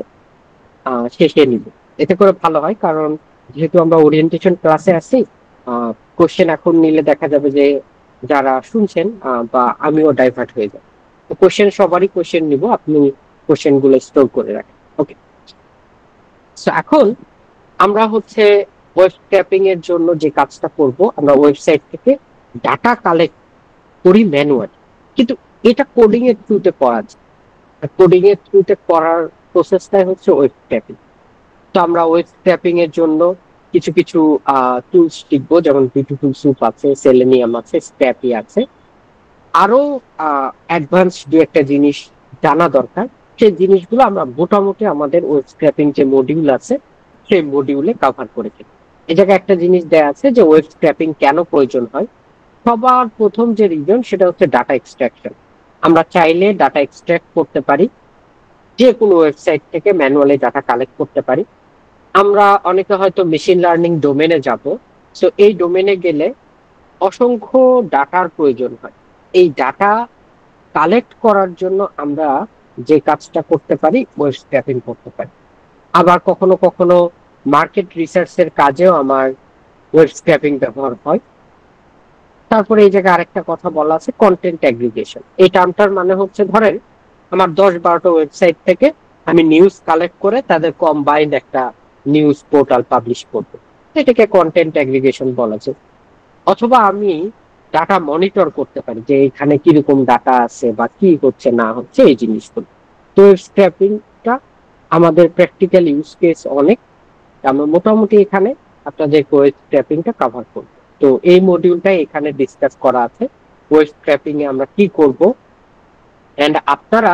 শেষে নিব। এতে করে ভালো হয়, কারণ যেহেতু আমরা ওরিয়েন্টেশন ক্লাসে আছি, কোশ্চেন এখন নিলে দেখা যাবে যে যারা শুনছেন বা আমিও ডাইভার্ট হয়ে যাব। তো কোশ্চেন সবারই কোশ্চেন নিব, আপনি কোশ্চেন গুলো স্টোর করে রাখেন। ওকে, সো এখন আমরা হচ্ছে ওয়েব স্ক্র্যাপিং এর জন্য যে কাজটা করব, আমরা ওয়েবসাইট থেকে ডাটা কালেক্ট করি ম্যানুয়ালি, কিন্তু এটা কোডিং এর থ্রুতে করা যায়। কোডিং এর থ্রুতে করার প্রসেসটাই হচ্ছে ওয়েব স্ক্র্যাপিং। তো আমরা ওয়েব স্ক্র্যাপিং এর জন্য কিছু কিছু টুলস শিখবো, যেমন বিউটিফুল সুপ আছে, সেলেনিয়াম আছে, স্ক্র্যাপি আছে। আরো অ্যাডভান্স দু একটা জিনিস জানা দরকার, সেই জিনিসগুলো আমরা মোটামুটি আমাদের ওয়েব স্ক্র্যাপিং যে মডিউল আছে সেই মডিউলে কভার করে ফেলি। এই জায়গায় একটা জিনিস দেয়া আছে যে ওয়েব স্ক্র্যাপিং কেন প্রয়োজন হয়। সবার প্রথম যে রিজন সেটা হচ্ছে ডাটা এক্সট্রাকশন। আমরা চাইলে ডাটা এক্সট্রাক্ট করতে পারি, যে কোনো ওয়েবসাইট থেকে ম্যানুয়ালি ডাটা কালেক্ট করতে পারি। আমরা অনেকে হয়তো মেশিন লার্নিং ডোমেনে যাব, সো এই ডোমেনে গেলে অসংখ্য ডাটার প্রয়োজন হয়। এই ডাটা কালেক্ট করার জন্য আমরা যে কাজটা করতে পারি, ওয়েব স্ক্র্যাপিং করতে পারি। আবার কখনো কখনো মার্কেট রিসার্চের কাজেও আমার ওয়েব স্ক্র্যাপিং ব্যবহার হয়। তারপরে এই জায়গায় আরেকটা কথা বলা আছে, কন্টেন্ট অ্যাগ্রিগেশন। এই টার্মটার মানে হচ্ছে, ধরেন আমার 10-12টা ওয়েবসাইট থেকে আমি নিউজ কালেক্ট করে তাদের কম্বাইন্ড একটা নিউজ পোর্টাল পাবলিশ করবো, এটাকে কন্টেন্ট অ্যাগ্রিগেশন বলা যায়। অথবা আমি ডাটা মনিটর করতে পারি যে এখানে কিরকম ডাটা আছে বা কি হচ্ছে না হচ্ছে এই জিনিসগুলো। তো ওয়েব স্ক্র্যাপিংটা আমাদের প্র্যাকটিক্যাল ইউজ কেস অনেক, আমরা মোটামুটি এখানে আপনাদের ওয়েব স্ক্র্যাপিংটা কভার করব। তো এই মডিউলটাই এখানে ডিসকাস করা আছে, ওয়েব স্ক্র্যাপিং এ আমরা কি করব। এন্ড আপনারা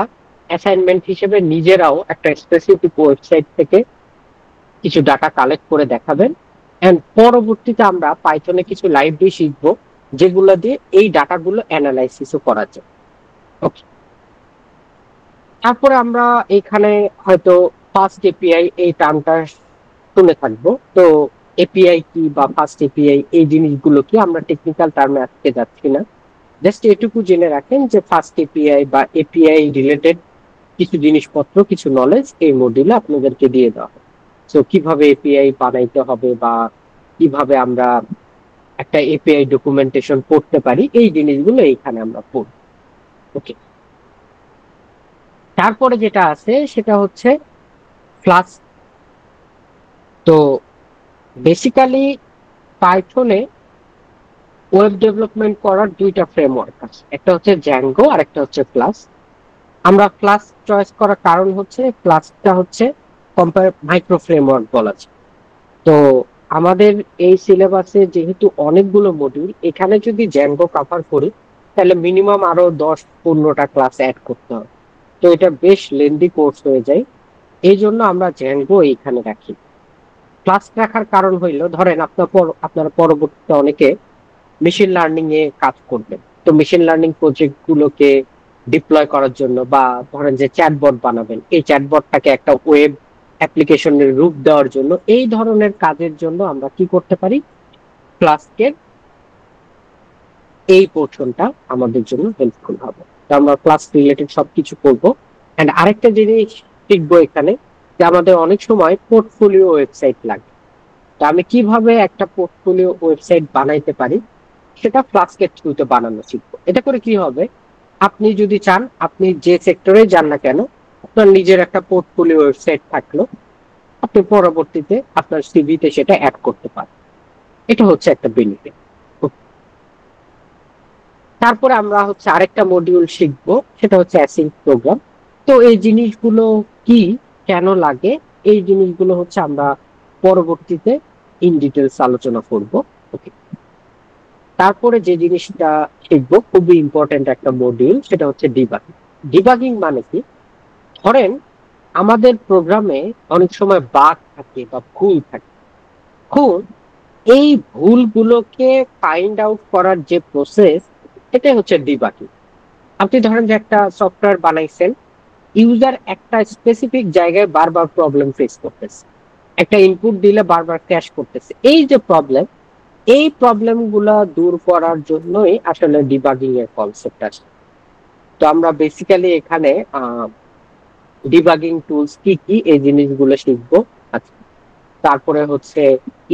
অ্যাসাইনমেন্ট হিসেবে নিজেরাও একটা স্পেসিফিক ওয়েবসাইট থেকে কিছু ডাটা কালেক্ট করে দেখাবেন। এন্ড পরবর্তীতে আমরা পাইথনে কিছু লাইব্রেরি শিখবো, যেগুলো দিয়ে এই ডাটাগুলো অ্যানালাইসিসও করা যায়। ওকে, তারপরে আমরা এখানে হয়তো ফার্স্ট এপিআই এই টার্মটা শুনে থাকবো। তো এপিআই কি বা ফার্স্ট এপিআই, এই জিনিসগুলো কি আমরা টেকনিক্যাল টার্মে আজকে যাচ্ছি না, জাস্ট এটুকু জেনে রাখেন যে ফার্স্ট এপিআই বা এপিআই রিলেটেড কিছু জিনিসপত্র, কিছু নলেজ এই মডিউলে আপনাদেরকে দিয়ে দেওয়া হবে। সো কিভাবে এপিআই বানাইতে হবে বা কিভাবে আমরা একটা এপিআই ডকুমেন্টেশন পড়তে পারি, এই জিনিসগুলো এইখানে আমরা পড়ব। ওকে, তারপরে যেটা আছে সেটা হচ্ছে ফ্লাস্ক। তো বেসিক্যালি পাইথনে ওয়েব ডেভেলপমেন্ট করার দুইটা ফ্রেমওয়ার্ক আছে, একটা হচ্ছে জ্যাঙ্গো আর একটা হচ্ছে ফ্লাস্ক। আমরা ফ্লাস্ক চয়েস করার কারণ হচ্ছে ফ্লাস্কটা হচ্ছে মাইক্রো ফ্রেমওয়ার্ক বলা যায়। তো আমাদের এই সিলেবাসে যেহেতু অনেকগুলো মডিউল, এখানে যদি জ্যাঙ্গো কভার করি তাহলে মিনিমাম আরো 10-15টা ক্লাস অ্যাড করতে হবে। তো এটা বেশ লেন্দি কোর্স হয়ে যায়, এই জন্য আমরা জ্যাঙ্গো এইখানে রাখি। ক্লাস রাখার কারণ হইলো, ধরেন আপনারা পরবর্তীতে অনেকে মেশিন লার্নিং এ কাজ করবেন, তো মেশিন লার্নিং প্রজেক্ট গুলোকে ডিপ্লয় করার জন্য, বা ধরেন যে চ্যাটবট বানাবেন, এই চ্যাটবটটাকে একটা ওয়েব অ্যাপ্লিকেশনের রূপ দেওয়ার জন্য, এই ধরনের কাজের জন্য আমরা কি করতে পারি, ফ্লাস্কের এই পোর্শনটা আমাদের জন্য হেল্পফুল হবে। তো আমরা ক্লাস রিলেটেড সবকিছু করবো। এন্ড আরেকটা জিনিস শিখবো এখানে, যে আমাদের অনেক সময় পোর্টফোলিও ওয়েবসাইট লাগে। তো আমি কিভাবে একটা পোর্টফোলিও ওয়েবসাইট বানাইতে পারি সেটা ফ্লাস্কের থ্রুতে বানানো শিখবো। এটা করে কি হবে, আপনি যদি চান, আপনি যে সেক্টরে যান না কেন, আপনার নিজের একটা পোর্টফোলিও ওয়েবসাইট থাকলো, আপনি পরবর্তীতে আপনার সিভিতে সেটা অ্যাড করতে পারেন। এটা হচ্ছে একটা বেনিফিট। তারপরে আমরা হচ্ছে আরেকটা মডিউল শিখবো, সেটা হচ্ছে অ্যাসিঙ্ক প্রোগ্রাম। তো এই জিনিসগুলো কি, কেন লাগে, এই জিনিসগুলো হচ্ছে আমরা পরবর্তীতে ইন ডিটেলস আলোচনা করব। ওকে, তারপরে যে জিনিসটা শিখবো খুবই ইম্পর্টেন্ট একটা মডিউল, সেটা হচ্ছে ডিবাগিং। ডিবাগিং মানে কি, ধরেন আমাদের প্রোগ্রামে অনেক সময় বাগ থাকে বা ভুল থাকে। খুব এই ভুলগুলোকে ফাইন্ড আউট করার যে প্রসেস, এটাই হচ্ছে ডিবাগিং। আপনি ধরেন যে একটা সফটওয়্যার বানাইছেন, ইউজার একটা স্পেসিফিক জায়গায় বারবার প্রবলেম ফেস করতেছে, একটা ইনপুট দিলে বারবার ক্র্যাশ করতেছে, এই যে প্রবলেম, এই প্রবলেম গুলা দূর করার জন্যই আসলে ডিবাগিং এর কনসেপ্ট আসে। তো আমরা বেসিক্যালি এখানে ডিবাগিং টুলস কি কি এই জিনিসগুলো শিখবো। আচ্ছা, তারপরে হচ্ছে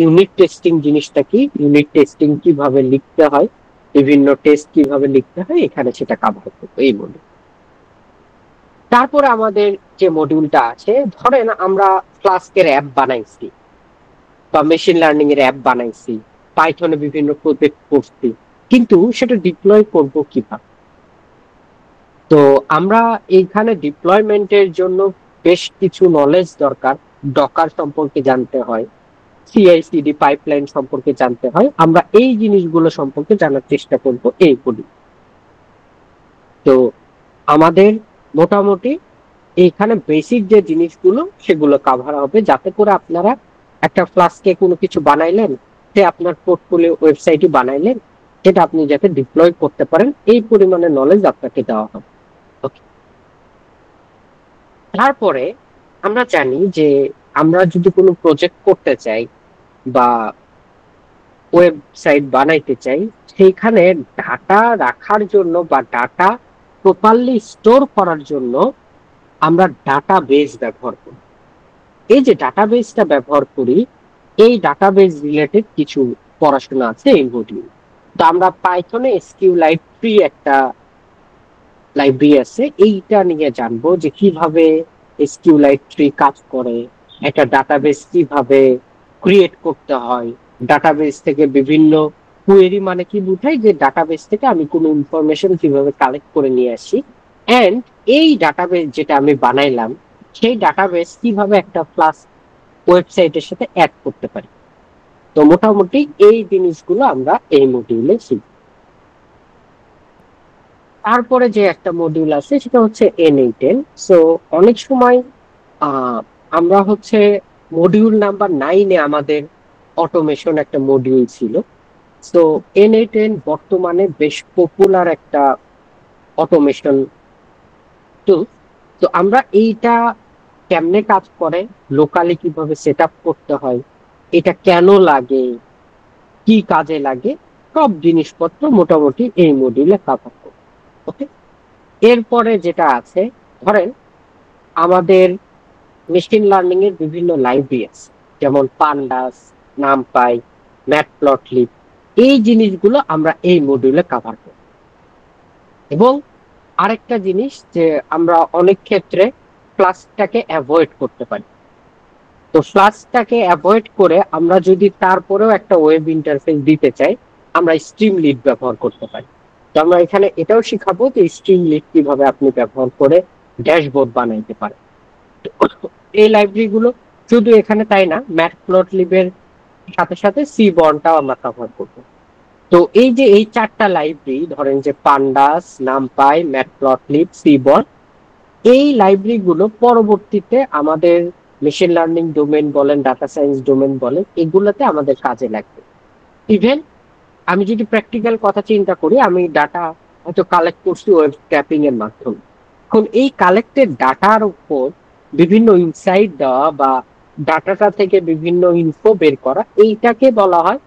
ইউনিট টেস্টিং জিনিসটা কি, ইউনিট টেস্টিং কিভাবে লিখতে হয়, বিভিন্ন টেস্ট কিভাবে লিখতে হয়, এখানে সেটা কভার করবো এই মডিউল। তারপরে আমাদের যে মডিউলটা আছে, ধরেন আমরা ফ্লাস্কের অ্যাপ বানাইছি বা মেশিন লার্নিং এর অ্যাপ বানাইছি, পাইথনে বিভিন্ন প্রজেক্ট করছি, কিন্তু সেটা ডিপ্লয় করব কিভাবে। তো আমরা এইখানে ডিপ্লয়মেন্টের জন্য বেশ কিছু নলেজ দরকার। ডকার সম্পর্কে জানতে হয়, সিআইসিডি পাইপলাইন সম্পর্কে জানতে হয়, আমরা এই জিনিসগুলো সম্পর্কে জানার চেষ্টা করব এই পড়ি। তো আমাদের মোটামুটি এইখানে বেসিক যে জিনিসগুলো সেগুলো কভার হবে, যাতে করে আপনারা একটা ফ্লাস্কে কোনো কিছু বানাইলেন, সে আপনার পোর্টফোলিও ওয়েবসাইটই বানাইলেন, যেটা আপনি যাতে ডিপ্লয় করতে পারেন, এই পরিমাণে নলেজ আপনাকে দেওয়া হবে। ওকে, তারপরে আমরা জানি যে আমরা যদি কোনো প্রজেক্ট করতে চাই বা ওয়েবসাইট বানাইতে চাই, সেইখানে ডাটা রাখার জন্য বা ডাটা প্রপারলি স্টোর করার জন্য আমরা ডাটা বেস ব্যবহার করি। এই যে ডাটাবেসটা ব্যবহার করি, এই ডাটাবেস রিলেটেড কিছু পড়াশোনা আছে এই মডিউল। তো আমরা পাইথনে এসকিউএলাইট 3 একটা লাইব্রেরি আছে, এইটা নিয়ে জানবো যে কিভাবে এসকিউএলাইট 3 কাজ করে, একটা ডাটাবেস কিভাবে ক্রিয়েট করতে হয়, ডাটাবেস থেকে বিভিন্ন কোয়েরি মানে কি বোঝায়, যে ডাটাবেস থেকে আমি কোনো ইনফরমেশন কিভাবে কালেক্ট করে নিয়ে আসি, এন্ড এই ডাটাবেস যেটা আমি বানাইলাম, সেই ডাটাবেস কিভাবে একটা ক্লাস ওয়েবসাইটের সাথে অ্যাড করতে পারি। তো মোটামুটি এই জিনিসগুলো আমরা এই মডিউলে শিখব। তারপরে যে একটা মডিউল আছে সেটা হচ্ছে N8N। সো অনেক সময় আহ, আমরা হচ্ছে মডিউল নাম্বার 9-এ আমাদের অটোমেশন একটা মডিউল ছিল। সো N8N বর্তমানে বেশ পপুলার একটা অটোমেশন টুল। তো আমরা এইটা কেমনে কাজ করে, লোকালি কিভাবে সেট আপ করতে হয়, এটা কেন লাগে, কি কাজে লাগে, সব জিনিসপত্র মোটামুটি এই মডিউলে কভার করব। ওকে, এরপরে যেটা আছে, ধরেন আমাদের মেশিন লার্নিং এর বিভিন্ন লাইব্রেরি আছে, যেমন পান্ডাস, নামপাই, ম্যাটপ্লটলিব। এই জিনিসগুলো আমরা এই মডিউলে কভার করব। এবং আরেকটা জিনিস যে আমরা অনেক ক্ষেত্রে ক্লাসটাকে অ্যাভয়েড করতে পারি। তো ক্লাসটাকে অ্যাভয়েড করে আমরা যদি তারপরেও একটা ওয়েব ইন্টারফেস দিতে চাই, আমরা স্ট্রিমলিট ব্যবহার করতে পারি। তো আমরা এখানে এটাও শিখাবো যে স্ট্রিমলিট কিভাবে আপনি ব্যবহার করে ড্যাশবোর্ড বানাইতে পারেন। এই লাইব্রেরি গুলো শুধু এখানে তাই না, ম্যাটপ্লটলিবের সাথে সাথে সিবর্নটাও আমরা কভার করবো। তো এই যে এই চারটা লাইব্রেরি ধরেন যে পান্ডাস, নামপাই, ম্যাটপ্লটলিব, সিবর্ন, এই লাইব্রেরি গুলো পরবর্তীতে আমাদের মেশিন লার্নিং ডোমেন বলেন, ডাটা সায়েন্স ডোমেন বলেন, এগুলোতে আমাদের কাজে লাগবে। ইভেন আমি যদি প্র্যাকটিক্যাল কথা চিন্তা করি, আমি ডাটা হয়তো কালেক্ট করছি ওয়েব স্ক্র্যাপিং এর মাধ্যমে। এখন এই কালেক্টেড ডাটার উপর বিভিন্ন ইনসাইট দেওয়া বা ডাটাটা থেকে বিভিন্ন ইনফো বের করা, এইটাকে বলা হয়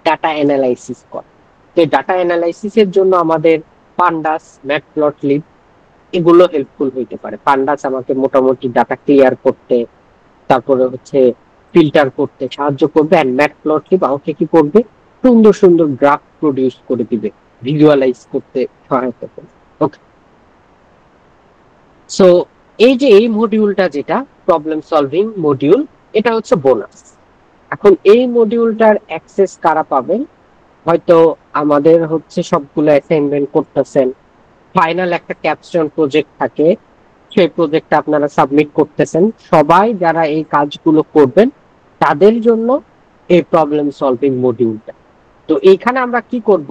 ডাটা অ্যানালাইসিস করা। তো ডাটা অ্যানালাইসিসের জন্য আমাদের পান্ডাস, ম্যাটপ্লটলিব এগুলো হেল্পফুল হইতে পারে। পান্ডাস আমাকে মোটামুটি ডাটা ক্লিয়ার করতে, তারপরে হচ্ছে ফিল্টার করতে সাহায্য করবে, এন্ড ম্যাটপ্লটলিব আমাকে কি করবে, সুন্দর সুন্দর গ্রাফ প্রডিউস করে দিবে, ভিজুয়ালাইজ করতে সহায়তা করবে। ওকে, সো এই যে এই মডিউলটা যেটা প্রবলেম সলভিং মডিউল, এটা হচ্ছে বোনাস। এখন এই মডিউলটার অ্যাক্সেস কারা পাবেন? হয়তো আমাদের হচ্ছে সবগুলো অ্যাসাইনমেন্ট করতেছেন, ফাইনাল একটা ক্যাপস্টোন প্রজেক্ট থাকে, সেই প্রজেক্টটা আপনারা সাবমিট করতেছেন, সবাই যারা এই কাজগুলো করবেন তাদের জন্য এই প্রবলেম সলভিং মডিউলটা। তো এইখানে আমরা কি করব,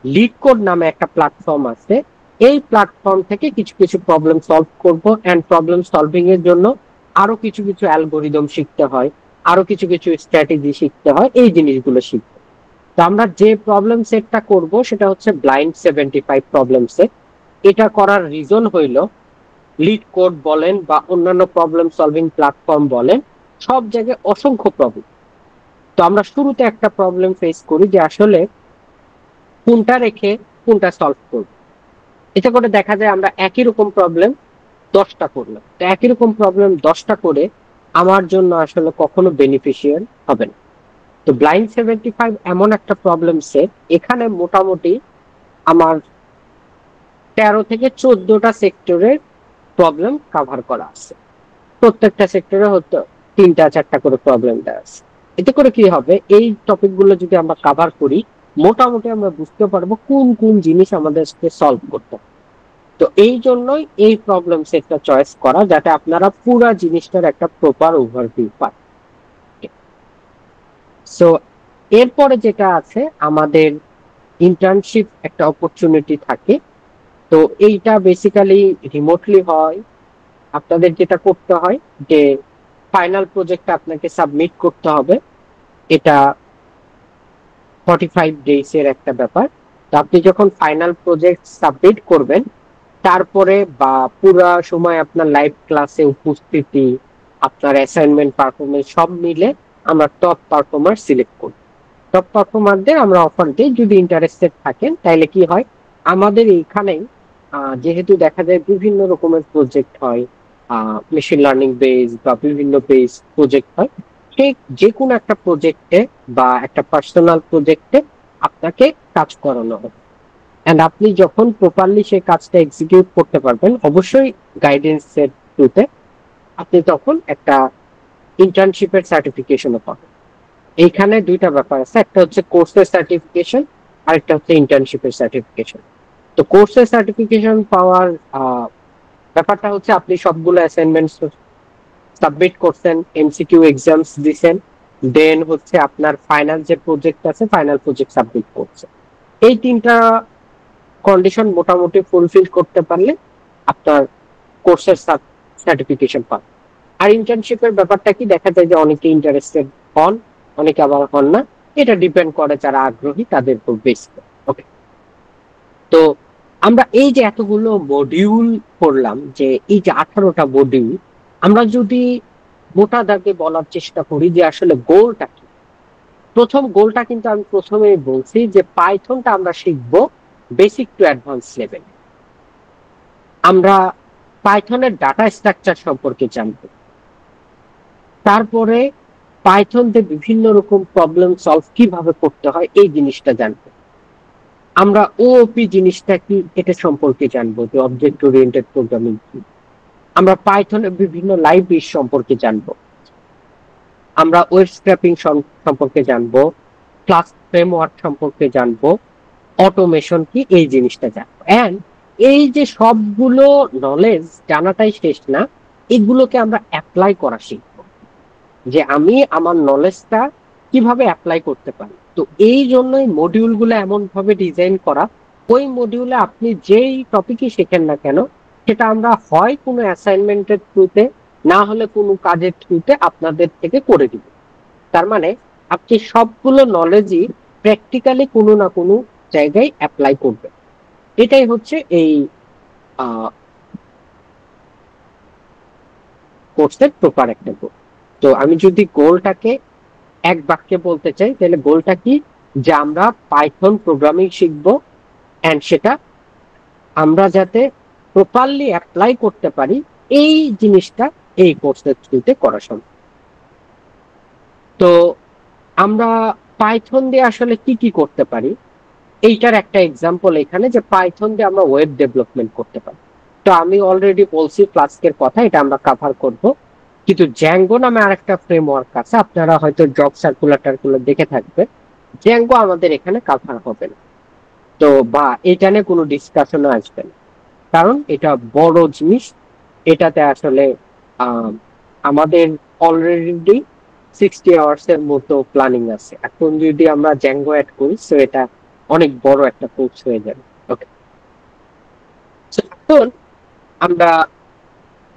লিড কোড নামে একটা প্ল্যাটফর্ম আছে, এই প্ল্যাটফর্ম থেকে কিছু কিছু প্রবলেম সলভ করব, এন্ড প্রবলেম সলভিং এর জন্য আরো কিছু কিছু অ্যালগোরিদম শিখতে হয়, আরো কিছু কিছু স্ট্র্যাটেজি শিখতে হয়, এই জিনিসগুলো শিখতে। তো আমরা যে প্রবলেম সেটটা করব সেটা হচ্ছে ব্লাইন্ড 75 প্রবলেম সেট। এটা করার রিজন হইল লিড কোড বলেন বা অন্যান্য প্রবলেম সলভিং প্ল্যাটফর্ম বলেন, সব জায়গায় অসংখ্য প্রবলেম। তো আমরা শুরুতে একটা প্রবলেম ফেস করি যে আসলে কোনটা রেখে কোনটা সলভ করব। এটা করে দেখা যায় আমরা একই রকম প্রবলেম 10টা করলাম, তো একই রকম প্রবলেম 10টা করে আমার জন্য আসলে কখনো বেনিফিশিয়াল হবে না। তো ব্লাইন্ড 75 এমন একটা প্রবলেম সেট, এখানে মোটামুটি আমার 13 থেকে 14টা সেক্টরের প্রবলেম কভার করা আছে। প্রত্যেকটা সেক্টরে হয়তো 3টা 4টা করে প্রবলেম দেওয়া আছে। এতে করে কি হবে, এই টপিক গুলো যদি আমরা কভার করি, মোটামুটি আমরা বুঝতে পারবো কোন কোন জিনিস আমাদেরকে সলভ করতে হবে। তো এই জন্যই এই প্রবলেম সেটটা চয়েস করা, যাতে আপনারা পুরো জিনিসটার একটা প্রপার ওভারভিউ পান। সো এরপরে যেটা আছে, আমাদের ইন্টার্নশিপ একটা অপরচুনিটি থাকে। তো এইটা বেসিক্যালি রিমোটলি হয়। আপনাদের যেটা করতে হয় যে ফাইনাল প্রজেক্টটা আপনাকে সাবমিট করতে হবে, এটা 45 ডেজ এর একটা ব্যাপার। তো আপনি যখন ফাইনাল প্রজেক্ট সাবমিট করবেন, তারপরে বা পুরা সময় আপনার লাইভ ক্লাসে উপস্থিতি, আপনার অ্যাসাইনমেন্ট পারফরমেন্স সব মিলে আমরা টপ পারফর্মার সিলেক্ট করি। টপ পারফর্মারদের আমরা অফার দিই, যদি ইন্টারেস্টেড থাকেন তাইলে কি হয়, আমাদের এইখানেই যেহেতু দেখা যায় বিভিন্ন রকমের প্রজেক্ট হয়, মেশিন লার্নিং বেস বা বিভিন্ন বেস প্রজেক্ট হয়, সেই যে কোনো একটা প্রজেক্টে বা একটা পার্সোনাল প্রজেক্টে আপনাকে কাজ করানো হবে। এন্ড আপনি যখন প্রপারলি সেই কাজটা এক্সিকিউট করতে পারবেন, অবশ্যই গাইডেন্সের থ্রুতে, আপনি তখন একটা ইন্টার্নশিপের সার্টিফিকেশনও পাবেন। এইখানে দুইটা ব্যাপার আছে, একটা হচ্ছে কোর্সের সার্টিফিকেশন, আর একটা হচ্ছে ইন্টার্নশিপের সার্টিফিকেশন। তো কোর্সের সার্টিফিকেশন পাওয়ার ব্যাপারটা হচ্ছে আপনি সবগুলো অ্যাসাইনমেন্ট সাবমিট করছেন, এমসিকিউ এক্সামস দিছেন, দেন হচ্ছে আপনার ফাইনাল যে প্রজেক্ট আছে ফাইনাল প্রজেক্ট সাবমিট করছে। এই 3টা কন্ডিশন মোটামুটি ফুলফিল করতে পারলে আপনার কোর্সের সার্টিফিকেশন পান। আর ইন্টার্নশিপের ব্যাপারটা কি, দেখা যায় যে অনেকে ইন্টারেস্টেড হন, অনেকে আবার হন না, এটা ডিপেন্ড করে যারা আগ্রহী তাদের উপর বেস করে। ওকে, তো আমরা এই যে এতগুলো মডিউল করলাম, যে এই যে 18টা মডিউল, আমরা যদি মোটা দাগে বলার চেষ্টা করি যে আসলে গোলটা কি, প্রথম গোলটা কিন্তু আমি প্রথমেই বলছি যে পাইথনটা আমরা শিখবো বেসিক টু অ্যাডভান্স লেভেল। আমরা পাইথনের ডাটা স্ট্রাকচার সম্পর্কে জানবো, তারপরে পাইথন দিয়ে বিভিন্ন রকম প্রবলেম সলভ কিভাবে করতে হয় এই জিনিসটা জানবো। আমরা ওওপি জিনিসটা কি এটা সম্পর্কে জানবো, যে অবজেক্ট ওরিয়েন্টেড প্রোগ্রামিং কি। আমরা পাইথনের বিভিন্ন লাইব্রেরি সম্পর্কে জানবো। আমরা ওয়েব স্ক্র্যাপিং সম্পর্কে জানবো, ক্লাস ফ্রেমওয়ার্ক সম্পর্কে জানবো, অটোমেশন কি এই জিনিসটা জানবো। এন্ড এই যে সবগুলো নলেজ জানাটাই শেষ না, এগুলোকে আমরা অ্যাপ্লাই করা শিখবো, যে আমি আমার নলেজটা কিভাবে অ্যাপ্লাই করতে পারি। তো এই জন্যই মডিউলগুলো এমন ভাবে ডিজাইন করা, ওই মডিউলে আপনি যেই টপিকই শেখেন না কেন, সেটা আমরা হয় কোনো অ্যাসাইনমেন্টের থ্রুতে, না হলে কোনো কাজের থ্রুতে আপনাদের থেকে করে দিব। তার মানে আপনি সবগুলো নলেজই প্র্যাকটিক্যালি কোনো না কোনো জায়গায় অ্যাপ্লাই করবেন। এটাই হচ্ছে এই কোর্সের প্রপার একটা গোল। তো আমি যদি গোলটাকে এক বাক্যে বলতে চাই, তাহলে গোলটা কি, যে আমরা পাইথন প্রোগ্রামিং শিখবো, এন্ড সেটা আমরা যাতে প্রপারলি অ্যাপ্লাই করতে পারি, এই জিনিসটা এই কোর্সের থ্রুতে করা সম্ভব। তো আমরা পাইথন দিয়ে আসলে কি কি করতে পারি, এইটার একটা এক্সাম্পল এখানে, যে পাইথন দিয়ে আমরা ওয়েব ডেভেলপমেন্ট করতে পারি। তো আমি অলরেডি বলছি ফ্লাস্কের কথা, এটা আমরা কভার করব। কিন্তু জ্যাঙ্গো নামে আরেকটা ফ্রেমওয়ার্ক আছে, আপনারা হয়তো জব সার্কুলার গুলো দেখে থাকবেন। জ্যাঙ্গো আমাদের এখানে কভার হবে না, তো বা এটা নিয়ে কোনো ডিসকাশনও আসবে না, কারণ এটা বড় জিনিস। এটাতে আসলে আমাদের অলরেডি 60 আওয়ার্স এর মতো প্ল্যানিং আছে। এখন যদি আমরা জ্যাঙ্গো অ্যাড করি, তো এটা অনেক বড় একটা কোর্স হয়ে যাবে। ওকে, এখন আমরা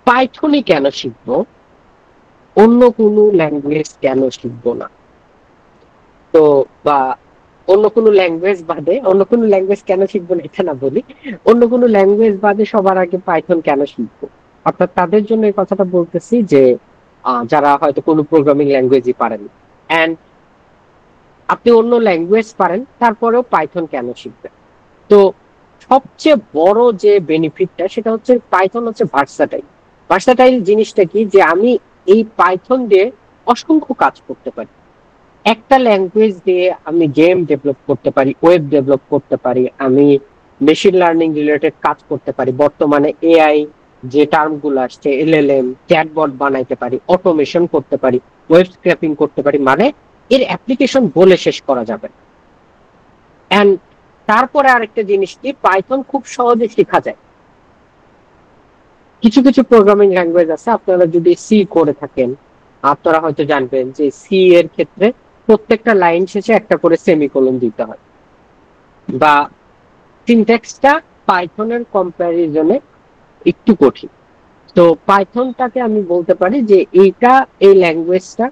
পাইথনই কেন শিখবো, অন্য কোনো ল্যাঙ্গুয়েজ কেন শিখবো না? তো বা অন্য কোনো ল্যাঙ্গুয়েজ বাদে, অন্য কোনো ল্যাঙ্গুয়েজ কেন শিখবো না এটা না বলি, অন্য কোনো ল্যাঙ্গুয়েজ বাদে সবার আগে পাইথন কেন শিখবো, অর্থাৎ তাদের জন্য এই কথাটা বলতেছি যে যারা হয়তো কোনো প্রোগ্রামিং ল্যাঙ্গুয়েজই পারেন, এন্ড আপনি অন্য ল্যাঙ্গুয়েজ পারেন তারপরেও পাইথন কেন শিখবেন। তো সবচেয়ে বড় যে বেনিফিটটা, সেটা হচ্ছে পাইথন হচ্ছে ভার্সাটাইল। ভার্সাটাইল জিনিসটা কি, যে আমি এই পাইথন দিয়ে অসংখ্য কাজ করতে পারি। একটা ল্যাঙ্গুয়েজ দিয়ে আমি গেম ডেভেলপ করতে পারি, ওয়েব ডেভেলপ করতে পারি, আমি মেশিন লার্নিং রিলেটেড কাজ করতে পারি, বর্তমানে এআই যে টার্মগুলো আসছে, এলএলএম, চ্যাটবট বানাইতে পারি, অটোমেশন করতে পারি, ওয়েব স্ক্র্যাপিং করতে পারি, মানে এর অ্যাপ্লিকেশন বলে শেষ করা যাবে। এন্ড তারপরে আরেকটা জিনিস কি, পাইথন খুব সহজে শেখা যায়। কিছু কিছু প্রোগ্রামিং ল্যাঙ্গুয়েজ আছে, আপনারা যদি সি করে থাকেন, আপনারা হয়তো জানবেন যে সি এর ক্ষেত্রে প্রত্যেকটা লাইন শেষে একটা করে সেমিকোলন দিতে হয়, বা সিনট্যাক্সটা পাইথনের কম্প্যারিজনে একটু কঠিন। তো পাইথনটাকে আমি বলতে পারি যে এইটা, এই ল্যাঙ্গুয়েজটা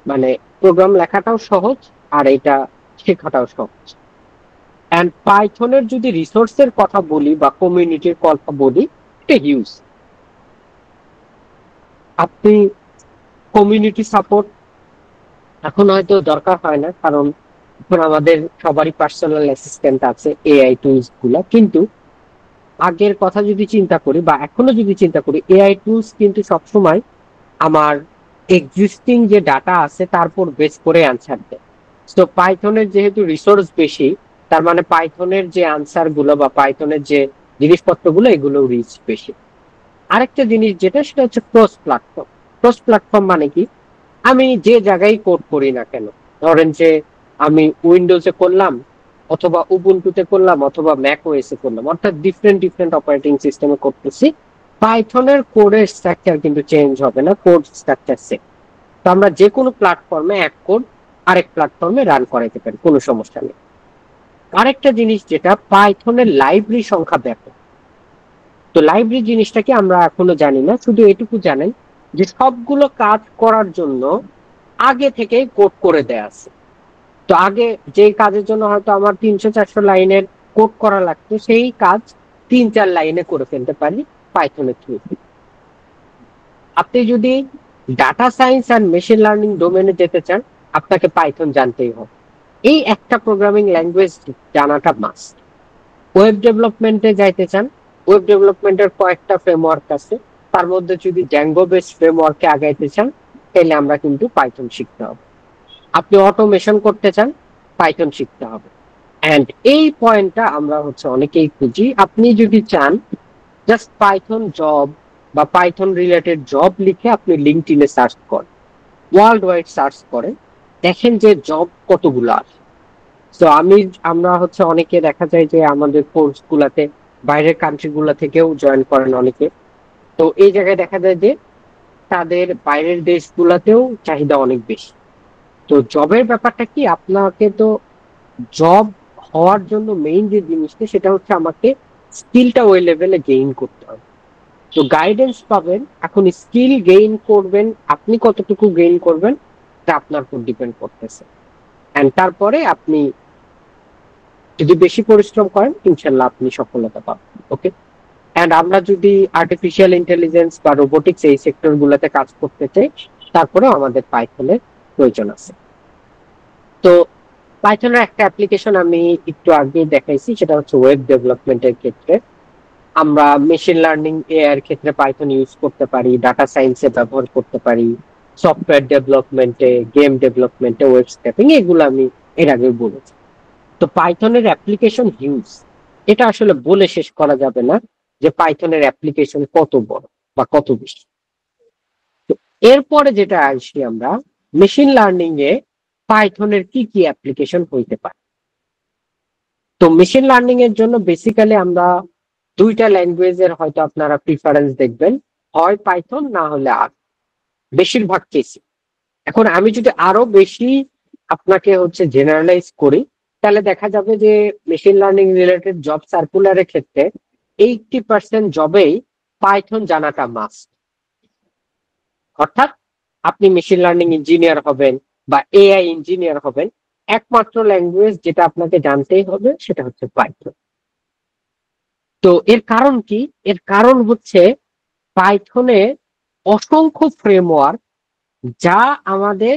মানে প্রোগ্রাম লেখাটাও সহজ, আর এটা শেখাটাও সহজ। এন্ড পাইথনের যদি রিসোর্সের কথা বলি বা কমিউনিটির কথা বলি, এটা হিউজ। আপনি কমিউনিটি সাপোর্ট এখন হয়তো দরকার হয় না, কারণ এখন আমাদের সবারই পার্সোনাল অ্যাসিস্ট্যান্ট আছে, এআই টুলস গুলা। কিন্তু আগের কথা যদি চিন্তা করি, বা এখনো যদি চিন্তা করি, এআই টুলস কিন্তু সবসময় আমার এক্সিস্টিং যে ডাটা আছে তারপর বেস করে অ্যান্সার দেয়। তো পাইথনের যেহেতু রিসোর্স বেশি, তার মানে পাইথনের যে আনসার গুলো বা পাইথনের যে জিনিসপত্রগুলো, এগুলো রিচ বেশি। আরেকটা জিনিস যেটা, সেটা হচ্ছে ক্রস প্ল্যাটফর্ম। ক্রস প্ল্যাটফর্ম মানে কি, আমি যে জায়গায় কোড করি না কেন, ধরেন যে আমি উইন্ডোজে করলাম, অথবা উবুন্টুতে করলাম, অথবা ম্যাক ওএসে করলাম, অর্থাৎ ডিফারেন্ট ডিফারেন্ট অপারেটিং সিস্টেমে করতেছি, পাইথনের কোডের স্ট্রাকচার কিন্তু চেঞ্জ হবে না, কোড স্ট্রাকচার সেম। তো আমরা যে কোনো প্ল্যাটফর্মে এক কোড আরেক প্ল্যাটফর্মে রান করাইতে পারি, কোনো সমস্যা নেই। আরেকটা জিনিস যেটা, পাইথনের লাইব্রেরি সংখ্যা ব্যাপক। তো লাইব্রেরি জিনিসটা কি আমরা এখনো জানি না, শুধু এটুকু জানেন যে সবগুলো কাজ করার জন্য আগে থেকে কোড করে দেয়া আছে। তো আগে যে কাজের জন্য হয়তো আমার 300-400 লাইনের কোড করা লাগতো, সেই কাজ 3-4 লাইনে করে ফেলতে পারি পাইথনের থ্রু। আপনি যদি ডাটা সায়েন্স আর মেশিন লার্নিং ডোমেনে যেতে চান, আপনাকে পাইথন জানতেই হবে। এই একটা প্রোগ্রামিং ল্যাঙ্গুয়েজ জানাটা মাস্ট। ওয়েব ডেভেলপমেন্টে যাইতে চান, ওয়েব ডেভেলপমেন্টের কয়েকটা ফ্রেমওয়ার্ক আছে, তার মধ্যে যদি জ্যাঙ্গো বেস ফ্রেমওয়ার্কে আগাইতে চান, তাহলে আমরা কিন্তু পাইথন শিখতে হবে। আপনি অটোমেশন করতে চান, পাইথন শিখতে হবে। এন্ড এই পয়েন্টটা আমরা হচ্ছে অনেকেই খুঁজি। আপনি যদি চান জাস্ট পাইথন জব বা পাইথন রিলেটেড জব লিখে আপনি লিঙ্কডইনে সার্চ করেন, ওয়ার্ল্ড ওয়াইড সার্চ করেন, দেখেন যে জব কতগুলো আছে। তো আমরা হচ্ছে অনেকে দেখা যায় যে আমাদের কোর্স গুলাতে বাইরের কান্ট্রি গুলা থেকেও জয়েন করেন অনেকে। তো এই জায়গায় দেখা যায় যে তাদের বাইরের দেশগুলাতেও চাহিদা অনেক বেশি। তো জবের ব্যাপারটা কি, আপনাকে তো জব হওয়ার জন্য মেইন যে জিনিসটা সেটা হচ্ছে আমাকে স্কিলটা ওই লেভেলে গেইন করতে হবে। তো গাইডেন্স পাবেন, এখন স্কিল গেইন করবেন, আপনি কতটুকু গেইন করবেন তা আপনার উপর ডিপেন্ড করতেছে। এন্ড তারপরে আপনি যদি বেশি পরিশ্রম করেন ইনশাল্লাহ আপনি সফলতা পাবেন। ওকে। এন্ড আমরা যদি আর্টিফিশিয়াল ইন্টেলিজেন্স বা রোবোটিক্স এই সেক্টর গুলোতে কাজ করতে চাই, তারপরেও আমাদের পাইথনের প্রয়োজন আছে। তো পাইথনের একটা অ্যাপ্লিকেশন আমি একটু আগে দেখাইছি, সেটা হচ্ছে ওয়েব ডেভেলপমেন্টের ক্ষেত্রে। আমরা মেশিন লার্নিং এর ক্ষেত্রে পাইথন ইউজ করতে পারি, ডাটা সায়েন্সে ব্যবহার করতে পারি, সফটওয়্যার ডেভেলপমেন্টে, গেম ডেভেলপমেন্টে, ওয়েব স্ক্র্যাপিং, এগুলো আমি এর আগে বলেছি। তো পাইথনের অ্যাপ্লিকেশন হিউজ, এটা আসলে বলে শেষ করা যাবে না যে পাইথনের অ্যাপ্লিকেশন কত বড় বা কত বেশি। তো এরপরে যেটা আসি আমরা, মেশিন লার্নিং এ পাইথনের কি কি অ্যাপ্লিকেশন হইতে পারে। তো মেশিন লার্নিং এর জন্য বেসিক্যালি আমরা দুইটা ল্যাঙ্গুয়েজের হয়তো আপনারা প্রিফারেন্স দেখবেন, হয় পাইথন না হলে আর, বেশিরভাগ কেসে। এখন আমি যদি আরো বেশি আপনাকে হচ্ছে জেনারেলাইজ করি, তাহলে দেখা যাবে যে মেশিন লার্নিং রিলেটেড জব সার্কুলারের ক্ষেত্রে 80% জবেই পাইথন জানাটা মাস্ট। অর্থাৎ আপনি মেশিন লার্নিং ইঞ্জিনিয়ার হবেন বা এআই ইঞ্জিনিয়ার হবেন, একমাত্র ল্যাঙ্গুয়েজ যেটা আপনাকে জানতেই হবে সেটা হচ্ছে পাইথন। তো এর কারণ কি? এর কারণ হচ্ছে পাইথনে অসংখ্য ফ্রেমওয়ার্ক যা আমাদের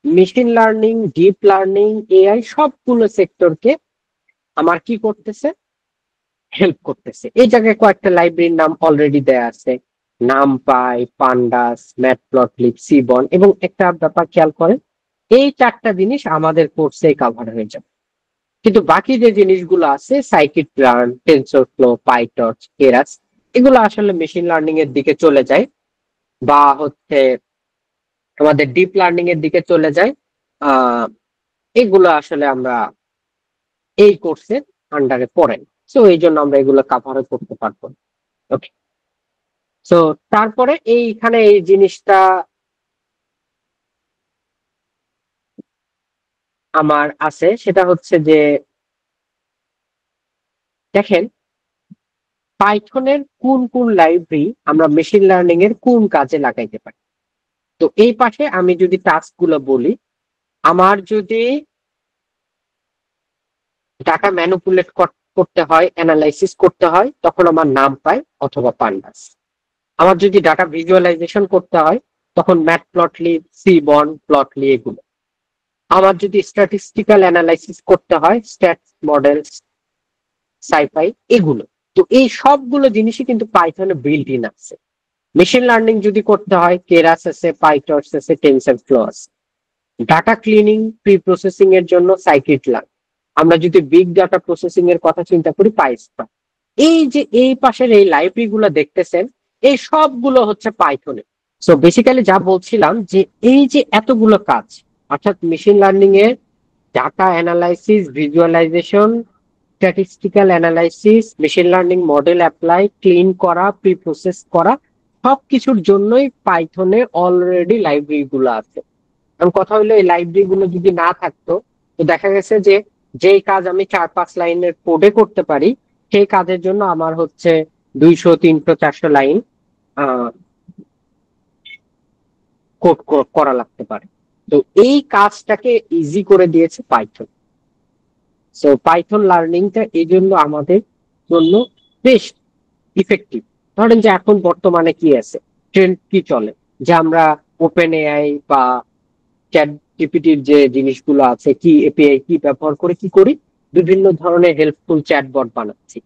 machine learning, deep learning, AI সবগুলো সেক্টরকে আমার কি করতেছে, হেল্প করতেছে। এই জায়গায় কয়েকটা লাইব্রেরির নাম অলরেডি দেয়া আছে, নামপাই, পান্ডাস, ম্যাটপ্লটলিব, সিবন, এবং একটা ব্যাপার খেয়াল করেন, এই চারটা জিনিস আমাদের কোর্সে কভার হয়ে যাবে। কিন্তু বাকি যে জিনিসগুলো আছে, সাইকিট লার্ন, টেনসরফ্লো, পাইটর্চ, কেরাস, এগুলো আসলে মেশিন লার্নিং এর দিকে চলে যায় বা হচ্ছে আমাদের ডিপ লার্নিং এর দিকে চলে যায়। আহ এগুলো আসলে আমরা এই কোর্সের আন্ডারে পড়ে, সো এই জন্য আমরা এগুলো কাভার করতে পারবো। ওকে। সো তারপরে এইখানে এই জিনিসটা আমার আছে, সেটা হচ্ছে যে দেখেন পাইথনের কোন কোন লাইব্রেরি আমরা মেশিন লার্নিং এর কোন কাজে লাগাইতে পারি। তো এই পাশে আমি যদি টাস্ক গুলো বলি, আমার যদি ডাটা ম্যানিপুলেট করতে হয়, অ্যানালাইসিস করতে হয়, তখন আমার নামপাই অথবা পান্ডাস। আমার যদি ডাটা ভিজুয়ালাইজেশন করতে হয় তখন ম্যাটপ্লটলিব, সিবন, প্লটলি, এগুলো। আমার যদি স্ট্যাটিস্টিক্যাল অ্যানালাইসিস করতে হয়, স্ট্যাটস মডেল, সাইফাই, এগুলো। তো এই সবগুলো জিনিসই কিন্তু পাইথনে বিল্ট ইন আছে। মেশিন লার্নিং যদি করতে হয়, কেরাস আছে, পাইটর্চ আছে, টেনসরফ্লো আছে। ডাটা ক্লিনিং, প্রি প্রসেসিং এর জন্য সাইকিট লার্ন। আমরা যদি বিগ ডাটা প্রসেসিং এর কথা চিন্তা করি, পাইস্পার্ক। এই যে এই পাশের এই লাইব্রেরি গুলো দেখতেছেন, এই সবগুলো হচ্ছে পাইথনে। সো বেসিক্যালি যা বলছিলাম যে এই যে এতগুলো কাজ, অর্থাৎ মেশিন লার্নিং এর data analysis, visualisation, statistical analysis, machine learning model apply, clean করা, প্রি প্রসেস করা, সবকিছুর জন্যই পাইথনে অলরেডি লাইব্রেরি গুলো আছে। এখন কথা হলো এই লাইব্রেরি গুলো যদি না থাকতো, তো দেখা গেছে যে যেই কাজ আমি 4-5 লাইনের কোডে করতে পারি, সেই কাজের জন্য আমার হচ্ছে 200, 300, 400 লাইন কোড করা লাগতে পারে। তো এই কাজটাকে ইজি করে দিয়েছে পাইথন। সো পাইথন লার্নিংটা এই জন্য আমাদের জন্য বেশ ইফেক্টিভ। ধরেন যে এখন বর্তমানে কি আছে, ট্রেন্ড কি চলে, যে আমরা ওপেন এআই বা চ্যাট জিপিটির যে জিনিসগুলো আছে, কি এপিআই কি ব্যবহার করে কি করি, বিভিন্ন ধরনের হেল্পফুল চ্যাটবট বানাচ্ছি।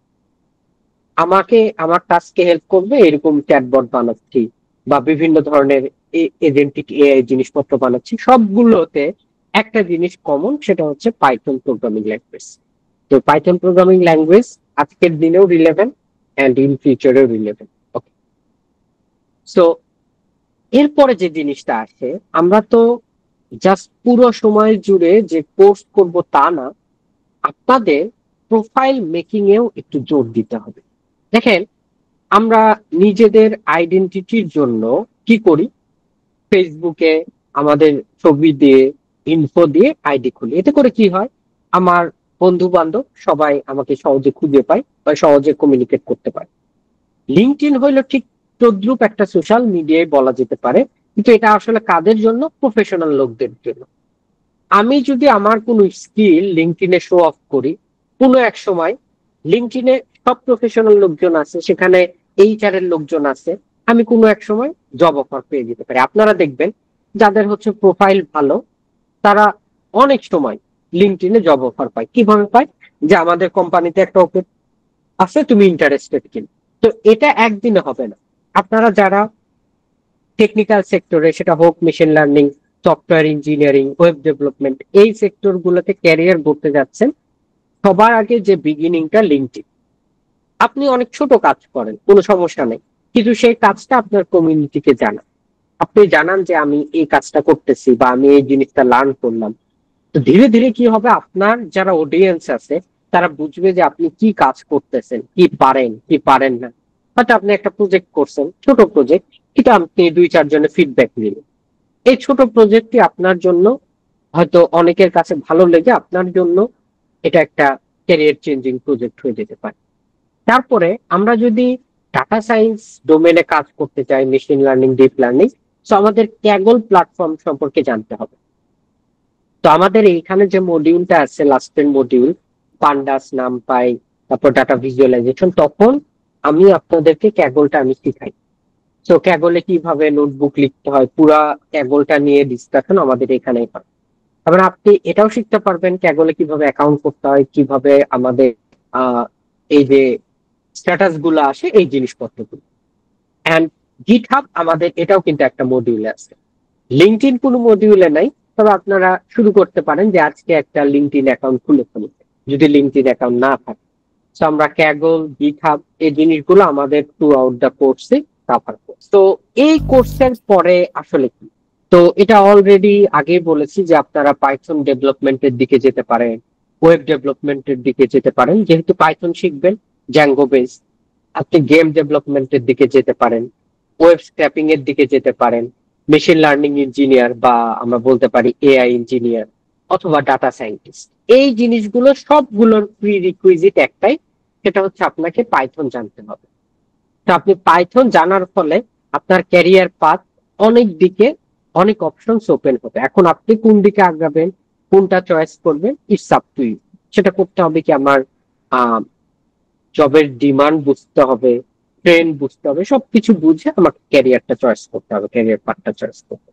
আমাকে আমার টাস্কে হেল্প করবে এরকম চ্যাটবট বানাচ্ছি। বা বিভিন্ন ধরনের এজেন্টিক এআই জিনিসপত্র বানাচ্ছি, সবগুলোতে একটা জিনিস কমন, সেটা হচ্ছে পাইথন প্রোগ্রামিং ল্যাঙ্গুয়েজ। তো পাইথন প্রোগ্রামিং ল্যাঙ্গুয়েজ আজকের দিনেও রিলেভেন্ট অ্যান্ড ইন ফিউচারেও রিলেভেন্ট। ওকে, সো এরপরে যে জিনিসটা আসে, আমরা তো জাস্ট পুরো সময় জুড়ে যে কোর্স করব তা না, আপনাদের প্রোফাইল মেকিং এও একটু জোর দিতে হবে। দেখেন, আমরা নিজেদের আইডেন্টিটির জন্য কি করি, ফেসবুকে আমাদের ছবি দিয়ে ইনফো দিয়ে আইডি খুলি। এতে করে কি হয়, আমার বন্ধু বান্ধব সবাই আমাকে সহজে খুঁজে পায় বা সহজে কমিউনিকেট করতে পারে। লিঙ্কডইন হইলো ঠিক তদ্রুপ একটা সোশ্যাল মিডিয়ায় বলা যেতে পারে, কিন্তু এটা আসলে কাদের জন্য? প্রফেশনাল লোকদের জন্য। আমি যদি আমার কোনো স্কিল লিঙ্কডইনে শো অফ করি, কোনো এক সময় লিঙ্কডইনে সব প্রফেশনাল লোকজন আছে, সেখানে এইচআর এর লোকজন আছে, আমি কোনো এক সময় জব অফার পেয়ে যেতে পারি। আপনারা দেখবেন যাদের হচ্ছে প্রোফাইল ভালো, তারা অনেক সময় লিঙ্কডইনে জব অফার পায়। কিভাবে পায়? যে আমাদের কোম্পানিতে একটা ওপেন আছে, তুমি ইন্টারেস্টেড কিনা। তো এটা একদিনে হবে না। আপনারা যারা টেকনিক্যাল সেক্টরে, সেটা হোক machine learning, software engineering, web development, এই সেক্টর গুলোতে ক্যারিয়ার করতে যাচ্ছেন, সবার আগে যে বিগিনিংটা লিঙ্কডইন। আপনি অনেক ছোট কাজ করেন, কোনো সমস্যা নেই, কিন্তু সেই কাজটা আপনার কমিউনিটিকে জানান। আপনি জানান যে আমি এই কাজটা করতেছি বা আমি এই জিনিসটা লার্ন করলাম। তো ধীরে ধীরে কি হবে, আপনার যারা অডিয়েন্স আছে তারা বুঝবে যে আপনি কি কাজ করতেছেন, কি পারেন কি পারেন না। হয়তো আপনি একটা প্রজেক্ট করছেন, ছোট প্রজেক্ট, কিন্তু আপনি 2-4 জনের ফিডব্যাক নিলেন। এই ছোট প্রজেক্টটি আপনার জন্য হয়তো অনেকের কাছে ভালো লেগে আপনার জন্য এটা একটা ক্যারিয়ার চেঞ্জিং প্রজেক্ট হয়ে যেতে পারে। তারপরে আমরা যদি ডাটা সায়েন্স ডোমেনে কাজ করতে চাই, মেশিন লার্নিং, ডিপ লার্নিং, তো আমাদের ক্যাগল প্ল্যাটফর্ম সম্পর্কে জানতে হবে। তো আমাদের এইখানে যে মডিউলটা আছে, লাস্টের মডিউল, পান্ডাস, নামপাই, তারপর ডাটা ভিজুয়ালাইজেশন, তখন আমি আপনাদেরকে ক্যাগলটা আমি শিখাই। তো ক্যাগলে কিভাবে নোটবুক লিখতে হয়, পুরা ক্যাগলটা নিয়ে ডিসকাশন আমাদের এখানেই হয়। তারপরে আপনি এটাও শিখতে পারবেন ক্যাগলে কিভাবে অ্যাকাউন্ট করতে হয়, কিভাবে আমাদের এই যে স্ট্যাটাস গুলো আসে, এই জিনিসপত্রগুলো। অ্যান্ড গিটহাব আমাদের এটাও কিন্তু একটা মডিউলে আছে। লিঙ্কডইন কোনো মডিউলে নাই, তবে আপনারা শুরু করতে পারেন যে আজকে একটা লিঙ্কডইন অ্যাকাউন্ট খুলে ফেলতে, যদি লিঙ্কডইন অ্যাকাউন্ট না থাকে। তো আমরা ক্যাগল, গিটহাব, এই জিনিসগুলো আমাদের থ্রু আউট দ্য কোর্সে কভার করব। তো এই কোর্সের পরে আসলে কি, তো এটা অলরেডি আগে বলেছি যে আপনারা পাইথন ডেভেলপমেন্টের দিকে যেতে পারেন, ওয়েব ডেভেলপমেন্টের দিকে যেতে পারেন। যেহেতু পাইথন শিখবেন, জ্যাঙ্গো বেস, আপনি গেম ডেভেলপমেন্টের দিকে যেতে পারেন, ওয়েব স্ক্র্যাপিং এর দিকে যেতে পারেন, মেশিন লার্নিং ইঞ্জিনিয়ার বা আমরা বলতে পারি এআই ইঞ্জিনিয়ার, অথবা ডাটা সায়েন্টিস্ট। এই জিনিসগুলো সবগুলোর প্রি রিকুইজিট একটাই, সেটা হচ্ছে আপনাকে পাইথন জানতে হবে। তো আপনি পাইথন জানার ফলে আপনার ক্যারিয়ার পাথ অনেক দিকে, অনেক অপশনস ওপেন হবে। এখন আপনি কোন দিকে আগাবেন, কোনটা চয়েস করবেন, ইটস আপ টু ইউ। সেটা করতে হবে কি, আমার জবের ডিমান্ড বুঝতে হবে, ট্রেন্ড বুঝতে হবে, সবকিছু বুঝে আমাকে ক্যারিয়ারটা চয়েস করতে হবে, ক্যারিয়ার পাথটা চয়েস করতে হবে।